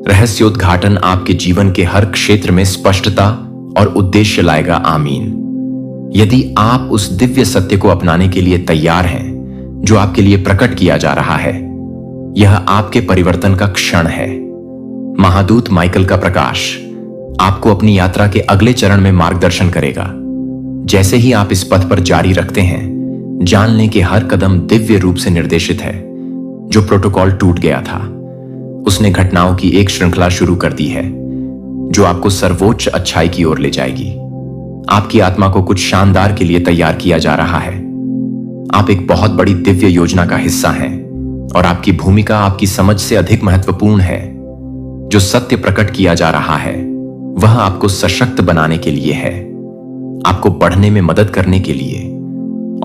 रहस्योद्घाटन आपके जीवन के हर क्षेत्र में स्पष्टता और उद्देश्य लाएगा। आमीन। यदि आप उस दिव्य सत्य को अपनाने के लिए तैयार हैं जो आपके लिए प्रकट किया जा रहा है, यह आपके परिवर्तन का क्षण है। महादूत माइकल का प्रकाश आपको अपनी यात्रा के अगले चरण में मार्गदर्शन करेगा। जैसे ही आप इस पथ पर जारी रखते हैं, जान लें कि हर कदम दिव्य रूप से निर्देशित है। जो प्रोटोकॉल टूट गया था, उसने घटनाओं की एक श्रृंखला शुरू कर दी है जो आपको सर्वोच्च अच्छाई की ओर ले जाएगी। आपकी आत्मा को कुछ शानदार के लिए तैयार किया जा रहा है। आप एक बहुत बड़ी दिव्य योजना का हिस्सा हैं और आपकी भूमिका आपकी समझ से अधिक महत्वपूर्ण है। जो सत्य प्रकट किया जा रहा है वह आपको सशक्त बनाने के लिए है, आपको बढ़ने में मदद करने के लिए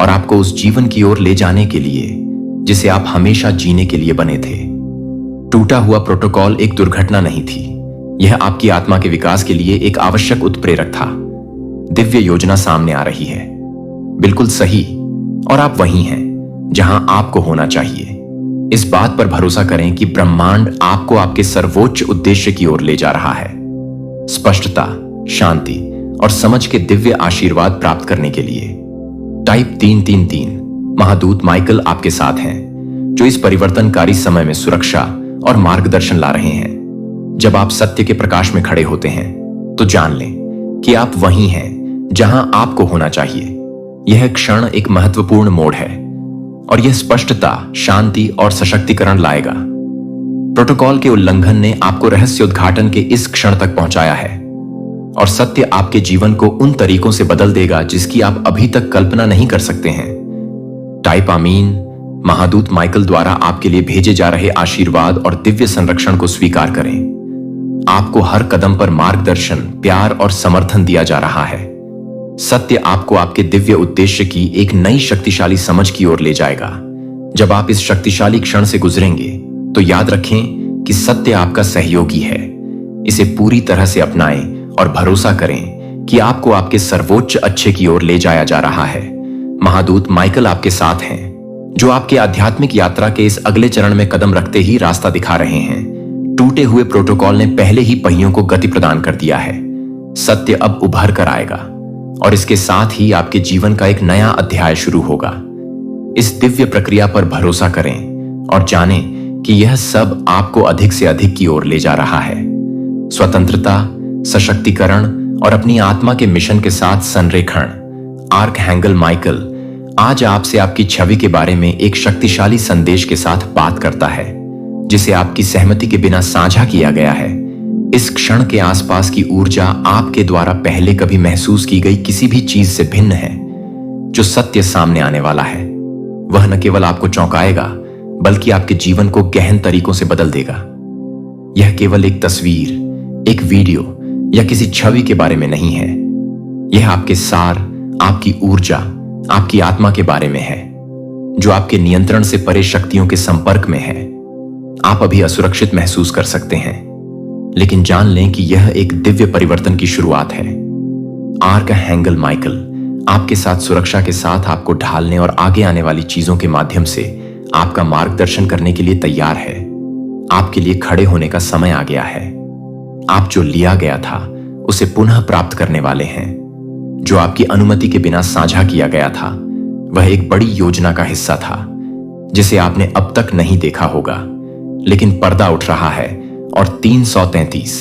और आपको उस जीवन की ओर ले जाने के लिए जिसे आप हमेशा जीने के लिए बने थे। टूटा हुआ प्रोटोकॉल एक दुर्घटना नहीं थी, यह आपकी आत्मा के विकास के लिए एक आवश्यक उत्प्रेरक था। दिव्य योजना सामने आ रही है, बिल्कुल सही, और आप वहीं हैं जहां आपको होना चाहिए। इस बात पर भरोसा करें कि ब्रह्मांड आपको आपके सर्वोच्च उद्देश्य की ओर ले जा रहा है। स्पष्टता, शांति और समझ के दिव्य आशीर्वाद प्राप्त करने के लिए टाइप 333 महादूत माइकल आपके साथ हैं, जो इस परिवर्तनकारी समय में सुरक्षा और मार्गदर्शन ला रहे हैं। जब आप सत्य के प्रकाश में खड़े होते हैं तो जान लें कि आप वहीं हैं जहां आपको होना चाहिए। यह क्षण एक महत्वपूर्ण मोड़ है। और यह स्पष्टता, शांति और सशक्तिकरण लाएगा। प्रोटोकॉल के उल्लंघन ने आपको रहस्योद्घाटन के इस क्षण तक पहुंचाया है और सत्य आपके जीवन को उन तरीकों से बदल देगा जिसकी आप अभी तक कल्पना नहीं कर सकते हैं। टाइप आमीन। महादूत माइकल द्वारा आपके लिए भेजे जा रहे आशीर्वाद और दिव्य संरक्षण को स्वीकार करें। आपको हर कदम पर मार्गदर्शन, प्यार और समर्थन दिया जा रहा है। सत्य आपको आपके दिव्य उद्देश्य की एक नई शक्तिशाली समझ की ओर ले जाएगा। जब आप इस शक्तिशाली क्षण से गुजरेंगे तो याद रखें कि सत्य आपका सहयोगी है। इसे पूरी तरह से अपनाएं और भरोसा करें कि आपको आपके सर्वोच्च अच्छे की ओर ले जाया जा रहा है। महादूत माइकल आपके साथ हैं, जो आपके आध्यात्मिक यात्रा के इस अगले चरण में कदम रखते ही रास्ता दिखा रहे हैं। टूटे हुए प्रोटोकॉल ने पहले ही पहियों को गति प्रदान कर दिया है। सत्य अब उभर कर आएगा और इसके साथ ही आपके जीवन का एक नया अध्याय शुरू होगा। इस दिव्य प्रक्रिया पर भरोसा करें और जानें कि यह सब आपको अधिक से अधिक की ओर ले जा रहा है। स्वतंत्रता, सशक्तिकरण और अपनी आत्मा के मिशन के साथ संरेखण। आर्कहैंगल माइकल आज आपसे आपकी छवि के बारे में एक शक्तिशाली संदेश के साथ बात करता है, जिसे आपकी सहमति के बिना साझा किया गया है। इस क्षण के आसपास की ऊर्जा आपके द्वारा पहले कभी महसूस की गई किसी भी चीज से भिन्न है। जो सत्य सामने आने वाला है वह न केवल आपको चौंकाएगा बल्कि आपके जीवन को गहन तरीकों से बदल देगा। यह केवल एक तस्वीर, एक वीडियो या किसी छवि के बारे में नहीं है। यह आपके सार, आपकी ऊर्जा, आपकी आत्मा के बारे में है, जो आपके नियंत्रण से परे शक्तियों के संपर्क में है। आप अभी असुरक्षित महसूस कर सकते हैं, लेकिन जान लें कि यह एक दिव्य परिवर्तन की शुरुआत है। आर्कहैंगल माइकल आपके साथ सुरक्षा के साथ आपको ढालने और आगे आने वाली चीजों के माध्यम से आपका मार्गदर्शन करने के लिए तैयार है। आपके लिए खड़े होने का समय आ गया है। आप जो लिया गया था उसे पुनः प्राप्त करने वाले हैं। जो आपकी अनुमति के बिना साझा किया गया था वह एक बड़ी योजना का हिस्सा था, जिसे आपने अब तक नहीं देखा होगा, लेकिन पर्दा उठ रहा है। और 333,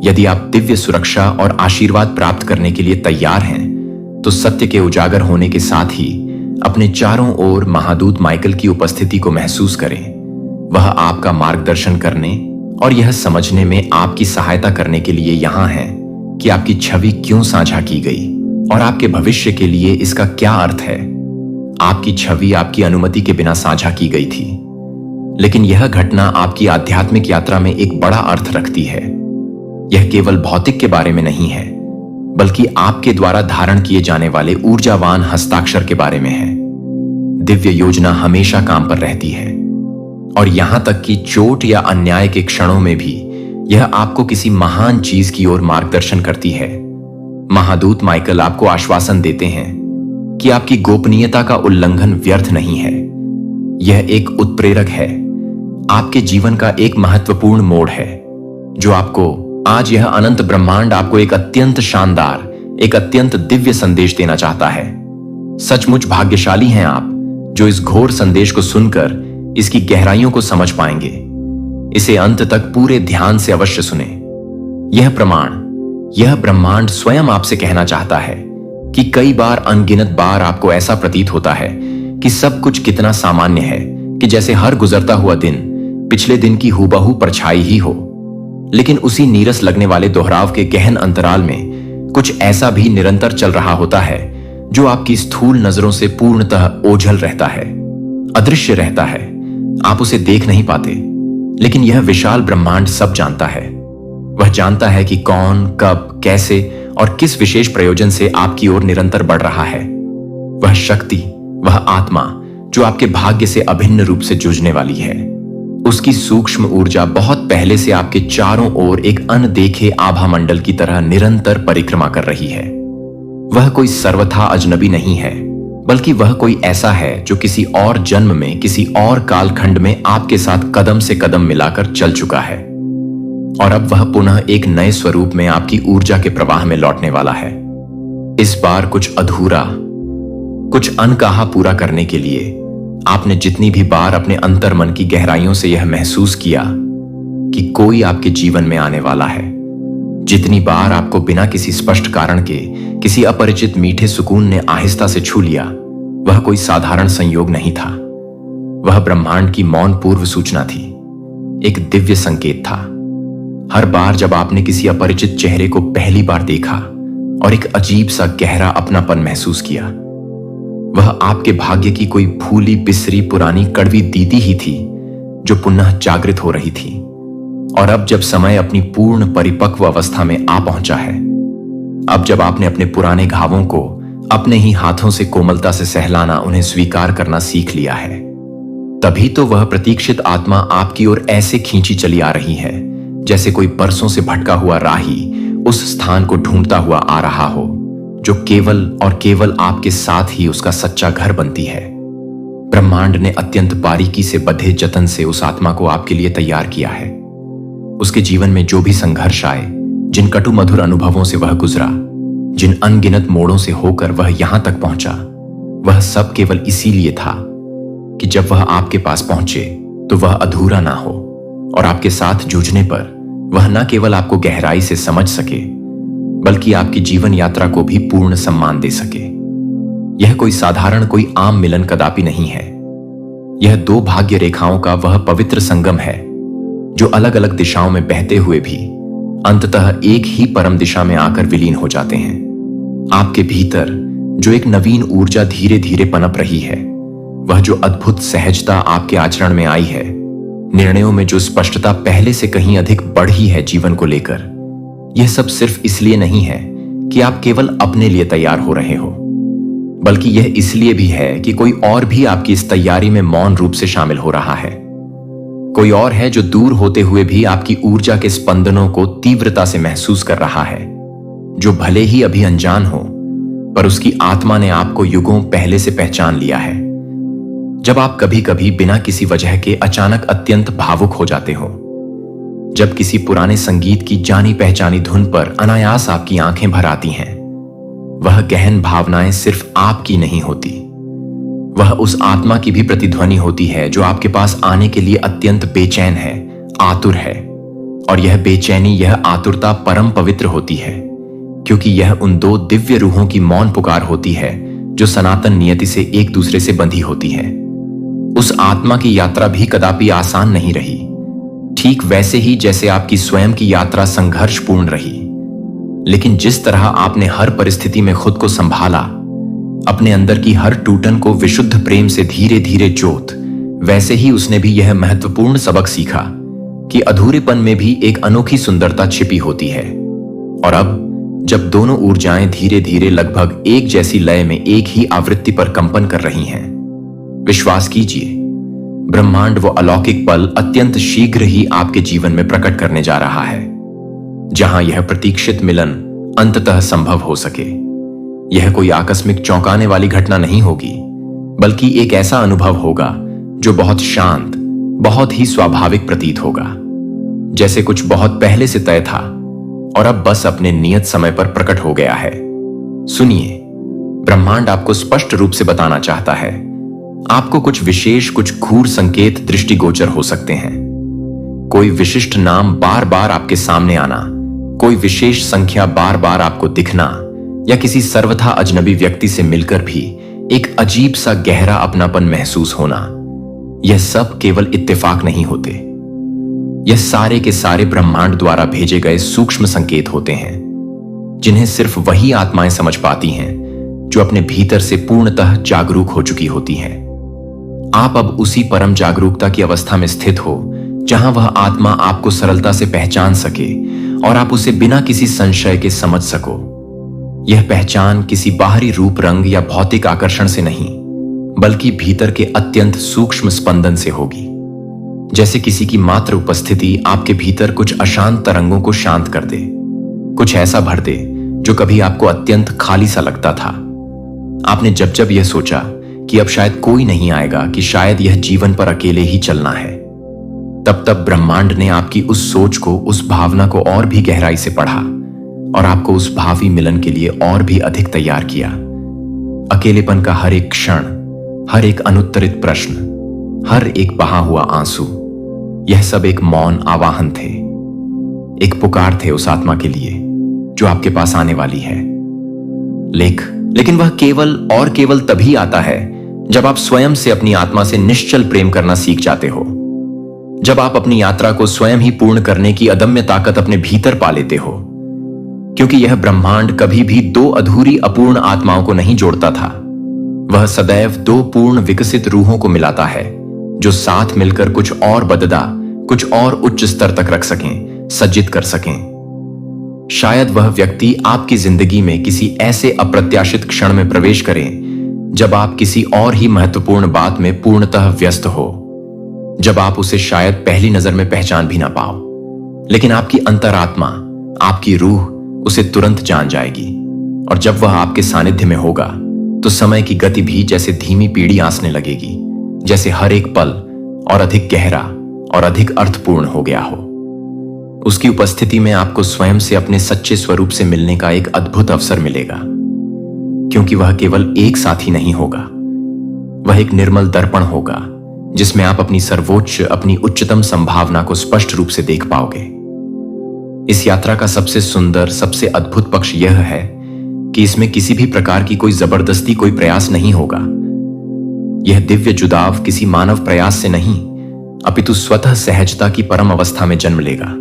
यदि आप दिव्य सुरक्षा और आशीर्वाद प्राप्त करने के लिए तैयार हैं, तो सत्य के उजागर होने के साथ ही अपने चारों ओर महादूत माइकल की उपस्थिति को महसूस करें। वह आपका मार्गदर्शन करने और यह समझने में आपकी सहायता करने के लिए यहां है कि आपकी छवि क्यों साझा की गई और आपके भविष्य के लिए इसका क्या अर्थ है। आपकी छवि आपकी अनुमति के बिना साझा की गई थी, लेकिन यह घटना आपकी आध्यात्मिक यात्रा में एक बड़ा अर्थ रखती है। यह केवल भौतिक के बारे में नहीं है, बल्कि आपके द्वारा धारण किए जाने वाले ऊर्जावान हस्ताक्षर के बारे में है। दिव्य योजना हमेशा काम पर रहती है, और यहां तक कि चोट या अन्याय के क्षणों में भी यह आपको किसी महान चीज की ओर मार्गदर्शन करती है। महादूत माइकल आपको आश्वासन देते हैं कि आपकी गोपनीयता का उल्लंघन व्यर्थ नहीं है। यह एक उत्प्रेरक है, आपके जीवन का एक महत्वपूर्ण मोड़ है, जो आपको आज यह अनंत ब्रह्मांड आपको एक अत्यंत शानदार, एक अत्यंत दिव्य संदेश देना चाहता है। सचमुच भाग्यशाली हैं आप जो इस घोर संदेश को सुनकर इसकी गहराइयों को समझ पाएंगे। इसे अंत तक पूरे ध्यान से अवश्य सुने। यह ब्रह्मांड स्वयं आपसे कहना चाहता है कि कई बार, अनगिनत बार आपको ऐसा प्रतीत होता है कि सब कुछ कितना सामान्य है, कि जैसे हर गुजरता हुआ दिन पिछले दिन की हूबहू परछाई ही हो। लेकिन उसी नीरस लगने वाले दोहराव के गहन अंतराल में कुछ ऐसा भी निरंतर चल रहा होता है जो आपकी स्थूल नजरों से पूर्णतः ओझल रहता है, अदृश्य रहता है। आप उसे देख नहीं पाते, लेकिन यह विशाल ब्रह्मांड सब जानता है। वह जानता है कि कौन, कब, कैसे और किस विशेष प्रयोजन से आपकी ओर निरंतर बढ़ रहा है। वह शक्ति, वह आत्मा जो आपके भाग्य से अभिन्न रूप से जूझने वाली है, उसकी सूक्ष्म ऊर्जा बहुत पहले से आपके चारों ओर एक अनदेखे आभा मंडल की तरह निरंतर परिक्रमा कर रही है। वह कोई सर्वथा अजनबी नहीं है, बल्कि वह कोई ऐसा है जो किसी और जन्म में, किसी और कालखंड में आपके साथ कदम से कदम मिलाकर चल चुका है, और अब वह पुनः एक नए स्वरूप में आपकी ऊर्जा के प्रवाह में लौटने वाला है। इस बार कुछ अधूरा, कुछ अनकहा पूरा करने के लिए आपने जितनी भी बार अपने अंतर मन की गहराइयों से यह महसूस किया कि कोई आपके जीवन में आने वाला है, जितनी बार आपको बिना किसी स्पष्ट कारण के किसी अपरिचित मीठे सुकून ने आहिस्ता से छू लिया, वह कोई साधारण संयोग नहीं था। वह ब्रह्मांड की मौन पूर्व सूचना थी, एक दिव्य संकेत था। हर बार जब आपने किसी अपरिचित चेहरे को पहली बार देखा और एक अजीब सा गहरा अपनापन महसूस किया, वह आपके भाग्य की कोई भूली बिसरी पुरानी कड़वी दीदी ही थी जो पुनः जागृत हो रही थी। और अब जब समय अपनी पूर्ण परिपक्व अवस्था में आ पहुंचा है, अब जब आपने अपने पुराने घावों को अपने ही हाथों से कोमलता से सहलाना, उन्हें स्वीकार करना सीख लिया है, तभी तो वह प्रतीक्षित आत्मा आपकी ओर ऐसे खींची चली आ रही है जैसे कोई बरसों से भटका हुआ राही उस स्थान को ढूंढता हुआ आ रहा हो जो केवल और केवल आपके साथ ही उसका सच्चा घर बनती है। ब्रह्मांड ने अत्यंत बारीकी से बधे जतन से उस आत्मा को आपके लिए तैयार किया है। उसके जीवन में जो भी संघर्ष आए, जिन कटु मधुर अनुभवों से वह गुजरा, जिन अनगिनत मोड़ों से होकर वह यहां तक पहुंचा, वह सब केवल इसीलिए था कि जब वह आपके पास पहुंचे तो वह अधूरा ना हो और आपके साथ जूझने पर वह न केवल आपको गहराई से समझ सके बल्कि आपकी जीवन यात्रा को भी पूर्ण सम्मान दे सके। यह कोई साधारण, कोई आम मिलन कदापि नहीं है। यह दो भाग्य रेखाओं का वह पवित्र संगम है जो अलग अलग दिशाओं में बहते हुए भी अंततः एक ही परम दिशा में आकर विलीन हो जाते हैं। आपके भीतर जो एक नवीन ऊर्जा धीरे धीरे पनप रही है, वह जो अद्भुत सहजता आपके आचरण में आई है, निर्णयों में जो स्पष्टता पहले से कहीं अधिक बढ़ी है जीवन को लेकर, यह सब सिर्फ इसलिए नहीं है कि आप केवल अपने लिए तैयार हो रहे हो, बल्कि यह इसलिए भी है कि कोई और भी आपकी इस तैयारी में मौन रूप से शामिल हो रहा है। कोई और है जो दूर होते हुए भी आपकी ऊर्जा के स्पंदनों को तीव्रता से महसूस कर रहा है, जो भले ही अभी अनजान हो पर उसकी आत्मा ने आपको युगों पहले से पहचान लिया है। जब आप कभी कभी बिना किसी वजह के अचानक अत्यंत भावुक हो जाते हो, जब किसी पुराने संगीत की जानी पहचानी धुन पर अनायास आपकी आंखें भर आती हैं, वह गहन भावनाएं सिर्फ आपकी नहीं होती, वह उस आत्मा की भी प्रतिध्वनि होती है जो आपके पास आने के लिए अत्यंत बेचैन है, आतुर है। और यह बेचैनी, यह आतुरता परम पवित्र होती है, क्योंकि यह उन दो दिव्य रूहों की मौन पुकार होती है जो सनातन नियति से एक दूसरे से बंधी होती है। उस आत्मा की यात्रा भी कदापि आसान नहीं रही, ठीक वैसे ही जैसे आपकी स्वयं की यात्रा संघर्षपूर्ण रही। लेकिन जिस तरह आपने हर परिस्थिति में खुद को संभाला, अपने अंदर की हर टूटन को विशुद्ध प्रेम से धीरे धीरे जोत, वैसे ही उसने भी यह महत्वपूर्ण सबक सीखा कि अधूरेपन में भी एक अनोखी सुंदरता छिपी होती है। और अब जब दोनों ऊर्जाएं धीरे धीरे लगभग एक जैसी लय में एक ही आवृत्ति पर कंपन कर रही हैं, विश्वास कीजिए, ब्रह्मांड वो अलौकिक पल अत्यंत शीघ्र ही आपके जीवन में प्रकट करने जा रहा है, जहां यह प्रतीक्षित मिलन अंततः संभव हो सके। यह कोई आकस्मिक चौंकाने वाली घटना नहीं होगी, बल्कि एक ऐसा अनुभव होगा जो बहुत शांत, बहुत ही स्वाभाविक प्रतीत होगा, जैसे कुछ बहुत पहले से तय था और अब बस अपने नियत समय पर प्रकट हो गया है। सुनिए, ब्रह्मांड आपको स्पष्ट रूप से बताना चाहता है। आपको कुछ विशेष, कुछ घूर संकेत दृष्टिगोचर हो सकते हैं। कोई विशिष्ट नाम बार बार आपके सामने आना, कोई विशेष संख्या बार बार आपको दिखना, या किसी सर्वथा अजनबी व्यक्ति से मिलकर भी एक अजीब सा गहरा अपनापन महसूस होना, यह सब केवल इत्तेफाक नहीं होते। यह सारे के सारे ब्रह्मांड द्वारा भेजे गए सूक्ष्म संकेत होते हैं, जिन्हें सिर्फ वही आत्माएं समझ पाती हैं जो अपने भीतर से पूर्णतः जागरूक हो चुकी होती हैं। आप अब उसी परम जागरूकता की अवस्था में स्थित हो जहां वह आत्मा आपको सरलता से पहचान सके और आप उसे बिना किसी संशय के समझ सको। यह पहचान किसी बाहरी रूप, रंग या भौतिक आकर्षण से नहीं, बल्कि भीतर के अत्यंत सूक्ष्म स्पंदन से होगी। जैसे किसी की मात्र उपस्थिति आपके भीतर कुछ अशांत तरंगों को शांत कर दे, कुछ ऐसा भर दे जो कभी आपको अत्यंत खाली सा लगता था। आपने जब जब यह सोचा कि अब शायद कोई नहीं आएगा, कि शायद यह जीवन पर अकेले ही चलना है, तब तब ब्रह्मांड ने आपकी उस सोच को, उस भावना को और भी गहराई से पढ़ा और आपको उस भावी मिलन के लिए और भी अधिक तैयार किया। अकेलेपन का हर एक क्षण, हर एक अनुत्तरित प्रश्न, हर एक बहा हुआ आंसू, यह सब एक मौन आवाहन थे, एक पुकार थे उस आत्मा के लिए जो आपके पास आने वाली है। लेकिन वह केवल और केवल तभी आता है जब आप स्वयं से अपनी आत्मा से निश्चल प्रेम करना सीख जाते हो, जब आप अपनी यात्रा को स्वयं ही पूर्ण करने की अदम्य ताकत अपने भीतर पा लेते हो, क्योंकि यह ब्रह्मांड कभी भी दो अधूरी अपूर्ण आत्माओं को नहीं जोड़ता था। वह सदैव दो पूर्ण विकसित रूहों को मिलाता है, जो साथ मिलकर कुछ और बददा, कुछ और उच्च स्तर तक रख सकें, सज्जित कर सकें। शायद वह व्यक्ति आपकी जिंदगी में किसी ऐसे अप्रत्याशित क्षण में प्रवेश करे जब आप किसी और ही महत्वपूर्ण बात में पूर्णतः व्यस्त हो, जब आप उसे शायद पहली नजर में पहचान भी ना पाओ, लेकिन आपकी अंतरात्मा, आपकी रूह उसे तुरंत जान जाएगी। और जब वह आपके सानिध्य में होगा तो समय की गति भी जैसे धीमी पीढ़ी आंसने लगेगी, जैसे हर एक पल और अधिक गहरा और अधिक अर्थपूर्ण हो गया हो। उसकी उपस्थिति में आपको स्वयं से अपने सच्चे स्वरूप से मिलने का एक अद्भुत अवसर मिलेगा, क्योंकि वह केवल एक साथी नहीं होगा, वह एक निर्मल दर्पण होगा जिसमें आप अपनी सर्वोच्च, अपनी उच्चतम संभावना को स्पष्ट रूप से देख पाओगे। इस यात्रा का सबसे सुंदर, सबसे अद्भुत पक्ष यह है कि इसमें किसी भी प्रकार की कोई जबरदस्ती, कोई प्रयास नहीं होगा। यह दिव्य जुदाव किसी मानव प्रयास से नहीं, अपितु स्वतः सहजता की परम अवस्था में जन्म लेगा।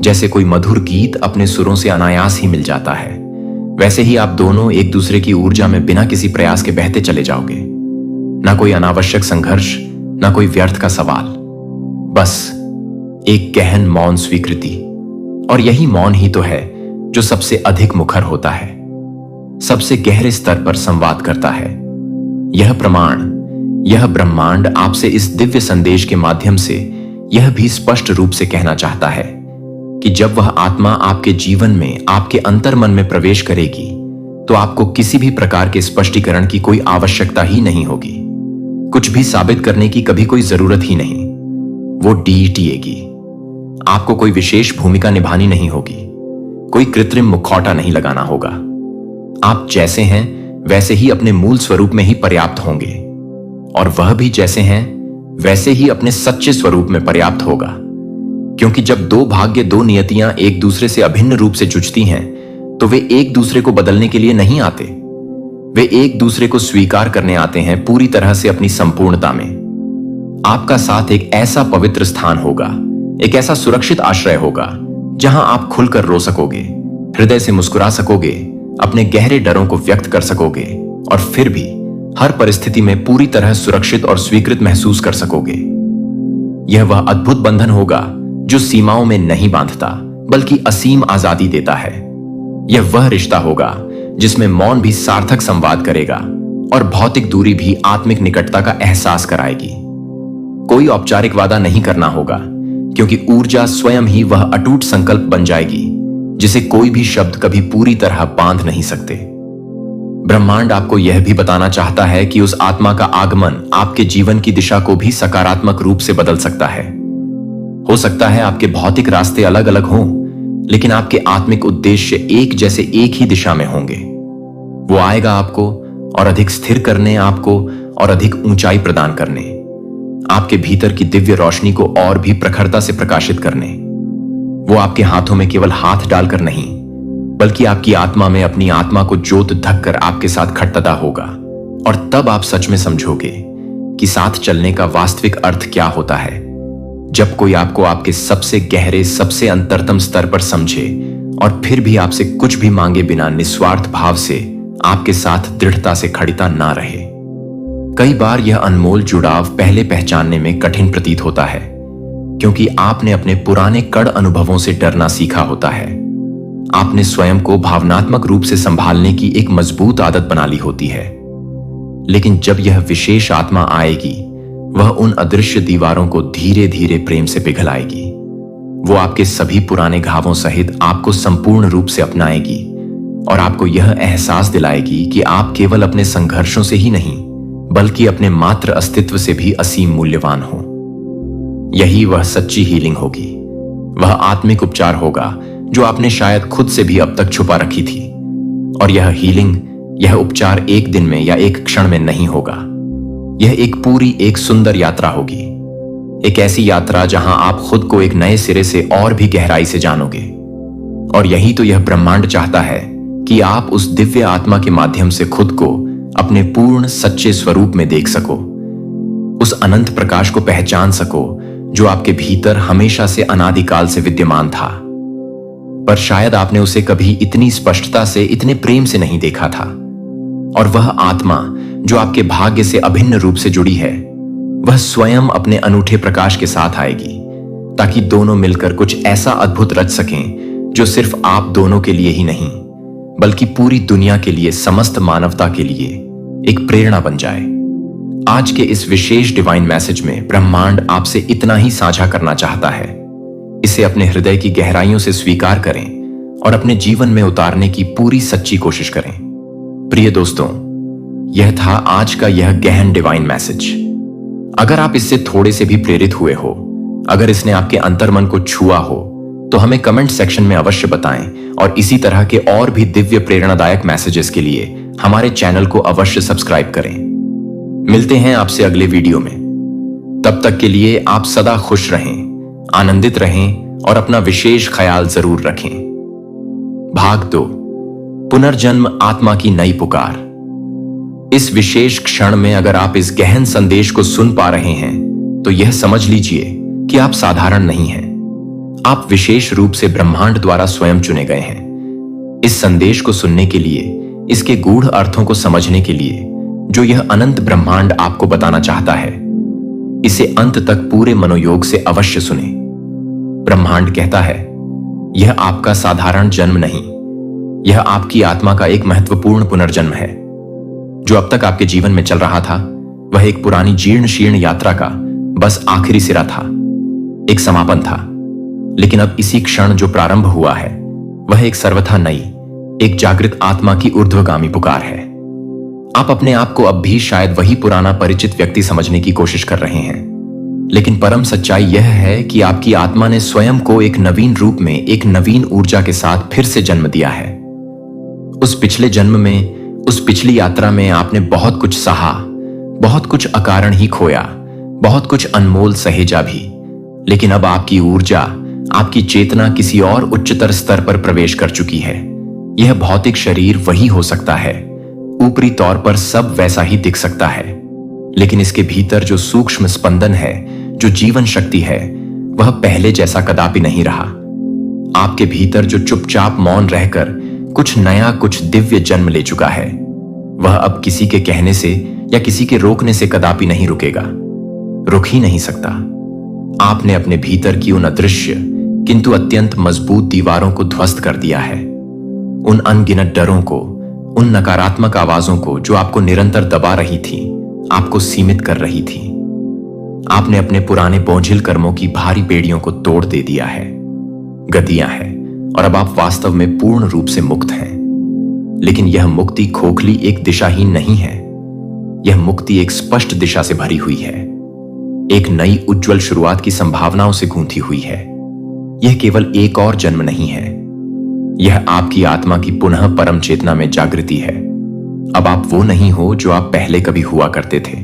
जैसे कोई मधुर गीत अपने सुरों से अनायास ही मिल जाता है, वैसे ही आप दोनों एक दूसरे की ऊर्जा में बिना किसी प्रयास के बहते चले जाओगे। ना कोई अनावश्यक संघर्ष, ना कोई व्यर्थ का सवाल, बस एक गहन मौन स्वीकृति। और यही मौन ही तो है जो सबसे अधिक मुखर होता है, सबसे गहरे स्तर पर संवाद करता है। यह प्रमाण, यह ब्रह्मांड आपसे इस दिव्य संदेश के माध्यम से यह भी स्पष्ट रूप से कहना चाहता है कि जब वह आत्मा आपके जीवन में, आपके अंतर्मन में प्रवेश करेगी तो आपको किसी भी प्रकार के स्पष्टीकरण की कोई आवश्यकता ही नहीं होगी। कुछ भी साबित करने की कभी कोई जरूरत ही नहीं। वो डीटीएगी। आपको कोई विशेष भूमिका निभानी नहीं होगी, कोई कृत्रिम मुखौटा नहीं लगाना होगा। आप जैसे हैं वैसे ही अपने मूल स्वरूप में ही पर्याप्त होंगे, और वह भी जैसे हैं वैसे ही अपने सच्चे स्वरूप में पर्याप्त होगा। क्योंकि जब दो भाग्य, दो नियतियां एक दूसरे से अभिन्न रूप से जुझती हैं, तो वे एक दूसरे को बदलने के लिए नहीं आते, वे एक दूसरे को स्वीकार करने आते हैं पूरी तरह से अपनी संपूर्णता में। आपका साथ एक ऐसा पवित्र स्थान होगा, एक ऐसा सुरक्षित आश्रय होगा जहां आप खुलकर रो सकोगे, हृदय से मुस्कुरा सकोगे, अपने गहरे डरों को व्यक्त कर सकोगे, और फिर भी हर परिस्थिति में पूरी तरह सुरक्षित और स्वीकृत महसूस कर सकोगे। यह वह अद्भुत बंधन होगा जो सीमाओं में नहीं बांधता, बल्कि असीम आजादी देता है। यह वह रिश्ता होगा जिसमें मौन भी सार्थक संवाद करेगा और भौतिक दूरी भी आत्मिक निकटता का एहसास कराएगी। कोई औपचारिक वादा नहीं करना होगा, क्योंकि ऊर्जा स्वयं ही वह अटूट संकल्प बन जाएगी जिसे कोई भी शब्द कभी पूरी तरह बांध नहीं सकते। ब्रह्मांड आपको यह भी बताना चाहता है कि उस आत्मा का आगमन आपके जीवन की दिशा को भी सकारात्मक रूप से बदल सकता है। हो सकता है आपके भौतिक रास्ते अलग अलग हों, लेकिन आपके आत्मिक उद्देश्य एक जैसे, एक ही दिशा में होंगे। वो आएगा आपको और अधिक स्थिर करने, आपको और अधिक ऊंचाई प्रदान करने, आपके भीतर की दिव्य रोशनी को और भी प्रखरता से प्रकाशित करने। वो आपके हाथों में केवल हाथ डालकर नहीं, बल्कि आपकी आत्मा में अपनी आत्मा को जोत धक्कर आपके साथ खटता होगा। और तब आप सच में समझोगे कि साथ चलने का वास्तविक अर्थ क्या होता है। जब कोई आपको आपके सबसे गहरे, सबसे अंतरतम स्तर पर समझे और फिर भी आपसे कुछ भी मांगे बिना निस्वार्थ भाव से आपके साथ दृढ़ता से खड़ीता ना रहे। कई बार यह अनमोल जुड़ाव पहले पहचानने में कठिन प्रतीत होता है, क्योंकि आपने अपने पुराने कड़ अनुभवों से डरना सीखा होता है। आपने स्वयं को भावनात्मक रूप से संभालने की एक मजबूत आदत बना ली होती है। लेकिन जब यह विशेष आत्मा आएगी, वह उन अदृश्य दीवारों को धीरे धीरे प्रेम से पिघलाएगी। वो आपके सभी पुराने घावों सहित आपको संपूर्ण रूप से अपनाएगी और आपको यह एहसास दिलाएगी कि आप केवल अपने संघर्षों से ही नहीं, बल्कि अपने मात्र अस्तित्व से भी असीम मूल्यवान हो। यही वह सच्ची हीलिंग होगी, वह आत्मिक उपचार होगा जो आपने शायद खुद से भी अब तक छुपा रखी थी। और यह हीलिंग, यह उपचार एक दिन में या एक क्षण में नहीं होगा। यह एक पूरी, एक सुंदर यात्रा होगी, एक ऐसी यात्रा जहां आप खुद को एक नए सिरे से और भी गहराई से जानोगे। और यही तो यह ब्रह्मांड चाहता है कि आप उस दिव्य आत्मा के माध्यम से खुद को, अपने पूर्ण सच्चे स्वरूप में देख सको, उस अनंत प्रकाश को पहचान सको जो आपके भीतर हमेशा से अनादिकाल से विद्यमान था, पर शायद आपने उसे कभी इतनी स्पष्टता से, इतने प्रेम से नहीं देखा था। और वह आत्मा जो आपके भाग्य से अभिन्न रूप से जुड़ी है, वह स्वयं अपने अनूठे प्रकाश के साथ आएगी, ताकि दोनों मिलकर कुछ ऐसा अद्भुत रच सकें जो सिर्फ आप दोनों के लिए ही नहीं, बल्कि पूरी दुनिया के लिए, समस्त मानवता के लिए एक प्रेरणा बन जाए। आज के इस विशेष डिवाइन मैसेज में ब्रह्मांड आपसे इतना ही साझा करना चाहता है। इसे अपने हृदय की गहराइयों से स्वीकार करें और अपने जीवन में उतारने की पूरी सच्ची कोशिश करें। प्रिय दोस्तों, यह था आज का यह गहन डिवाइन मैसेज। अगर आप इससे थोड़े से भी प्रेरित हुए हो, अगर इसने आपके अंतर्मन को छुआ हो, तो हमें कमेंट सेक्शन में अवश्य बताएं और इसी तरह के और भी दिव्य प्रेरणादायक मैसेजेस के लिए हमारे चैनल को अवश्य सब्सक्राइब करें। मिलते हैं आपसे अगले वीडियो में। तब तक के लिए आप सदा खुश रहें, आनंदित रहें और अपना विशेष ख्याल जरूर रखें। भाग 2, पुनर्जन्म आत्मा की नई पुकार। इस विशेष क्षण में अगर आप इस गहन संदेश को सुन पा रहे हैं, तो यह समझ लीजिए कि आप साधारण नहीं हैं। आप विशेष रूप से ब्रह्मांड द्वारा स्वयं चुने गए हैं। इस संदेश को सुनने के लिए, इसके गूढ़ अर्थों को समझने के लिए, जो यह अनंत ब्रह्मांड आपको बताना चाहता है, इसे अंत तक पूरे मनोयोग से अवश्य सुने। ब्रह्मांड कहता है, यह आपका साधारण जन्म नहीं, यह आपकी आत्मा का एक महत्वपूर्ण पुनर्जन्म है। जो अब तक आपके जीवन में चल रहा था, वह एक पुरानी जीर्ण शीर्ण यात्रा का बस आखिरी सिरा था, एक समापन था। लेकिन अब इसी क्षण जो प्रारंभ हुआ है, वह एक सर्वथा नई, एक जागृत आत्मा की ऊर्ध्वगामी पुकार है। आप अपने आप को अब भी शायद वही पुराना परिचित व्यक्ति समझने की कोशिश कर रहे हैं, लेकिन परम सच्चाई यह है कि आपकी आत्मा ने स्वयं को एक नवीन रूप में, एक नवीन ऊर्जा के साथ फिर से जन्म दिया है। उस पिछले जन्म में, उस पिछली यात्रा में आपने बहुत कुछ सहा, बहुत कुछ अकारण ही खोया, बहुत कुछ अनमोल सहेजा भी। लेकिन अब आपकी ऊर्जा, आपकी चेतना किसी और उच्चतर स्तर पर प्रवेश कर चुकी है। यह भौतिक शरीर वही हो सकता है, ऊपरी तौर पर सब वैसा ही दिख सकता है, लेकिन इसके भीतर जो सूक्ष्म स्पंदन है, जो जीवन शक्ति है, वह पहले जैसा कदापि नहीं रहा। आपके भीतर जो चुपचाप मौन रहकर कुछ नया, कुछ दिव्य जन्म ले चुका है, वह अब किसी के कहने से या किसी के रोकने से कदापि नहीं रुकेगा, रुक ही नहीं सकता। आपने अपने भीतर की उन अदृश्य किंतु अत्यंत मजबूत दीवारों को ध्वस्त कर दिया है। उन अनगिनत डरों को, उन नकारात्मक आवाजों को जो आपको निरंतर दबा रही थी, आपको सीमित कर रही थी। आपने अपने पुराने बोझिल कर्मों की भारी बेड़ियों को तोड़ दे दिया है, गदियां हैं, और अब आप वास्तव में पूर्ण रूप से मुक्त हैं। लेकिन यह मुक्ति खोखली एक दिशाहीन नहीं है, यह मुक्ति एक स्पष्ट दिशा से भरी हुई है, एक नई उज्जवल शुरुआत की संभावनाओं से गूंथी हुई है। यह केवल एक और जन्म नहीं है, यह आपकी आत्मा की पुनः परम चेतना में जागृति है। अब आप वो नहीं हो जो आप पहले कभी हुआ करते थे।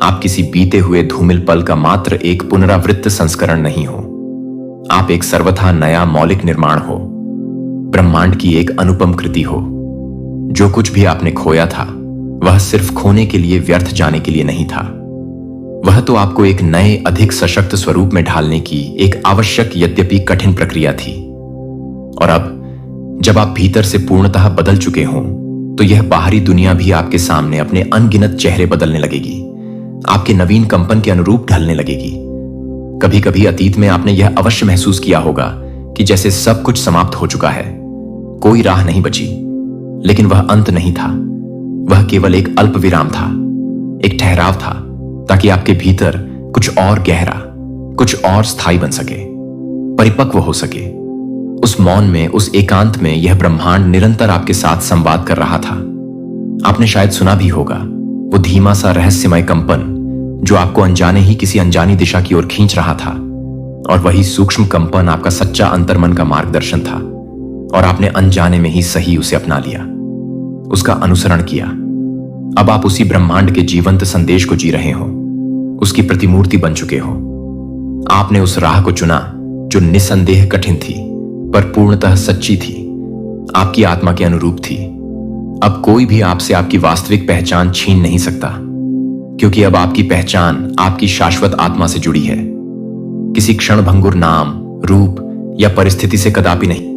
आप किसी बीते हुए धूमिल पल का मात्र एक पुनरावृत्त संस्करण नहीं हो, आप एक सर्वथा नया मौलिक निर्माण हो, ब्रह्मांड की एक अनुपम कृति हो। जो कुछ भी आपने खोया था, वह सिर्फ खोने के लिए, व्यर्थ जाने के लिए नहीं था। वह तो आपको एक नए, अधिक सशक्त स्वरूप में ढालने की एक आवश्यक यद्यपि कठिन प्रक्रिया थी। और अब जब आप भीतर से पूर्णतः बदल चुके हों, तो यह बाहरी दुनिया भी आपके सामने अपने अनगिनत चेहरे बदलने लगेगी, आपके नवीन कंपन के अनुरूप ढलने लगेगी। कभी कभी अतीत में आपने यह अवश्य महसूस किया होगा कि जैसे सब कुछ समाप्त हो चुका है, कोई राह नहीं बची। लेकिन वह अंत नहीं था, वह केवल एक अल्प विराम था, एक ठहराव था, ताकि आपके भीतर कुछ और गहरा, कुछ और स्थायी बन सके, परिपक्व हो सके। उस मौन में, उस एकांत में यह ब्रह्मांड निरंतर आपके साथ संवाद कर रहा था। आपने शायद सुना भी होगा वो धीमा सा रहस्यमय कंपन जो आपको अनजाने ही किसी अनजानी दिशा की ओर खींच रहा था। और वही सूक्ष्म कंपन आपका सच्चा अंतर्मन का मार्गदर्शन था, और आपने अनजाने में ही सही उसे अपना लिया, उसका अनुसरण किया। अब आप उसी ब्रह्मांड के जीवंत संदेश को जी रहे हो, उसकी प्रतिमूर्ति बन चुके हो। आपने उस राह को चुना जो निसंदेह कठिन थी, पर पूर्णतः सच्ची थी, आपकी आत्मा के अनुरूप थी। अब कोई भी आपसे आपकी वास्तविक पहचान छीन नहीं सकता, क्योंकि अब आपकी पहचान आपकी शाश्वत आत्मा से जुड़ी है, किसी क्षणभंगुर नाम, रूप या परिस्थिति से कदापि नहीं।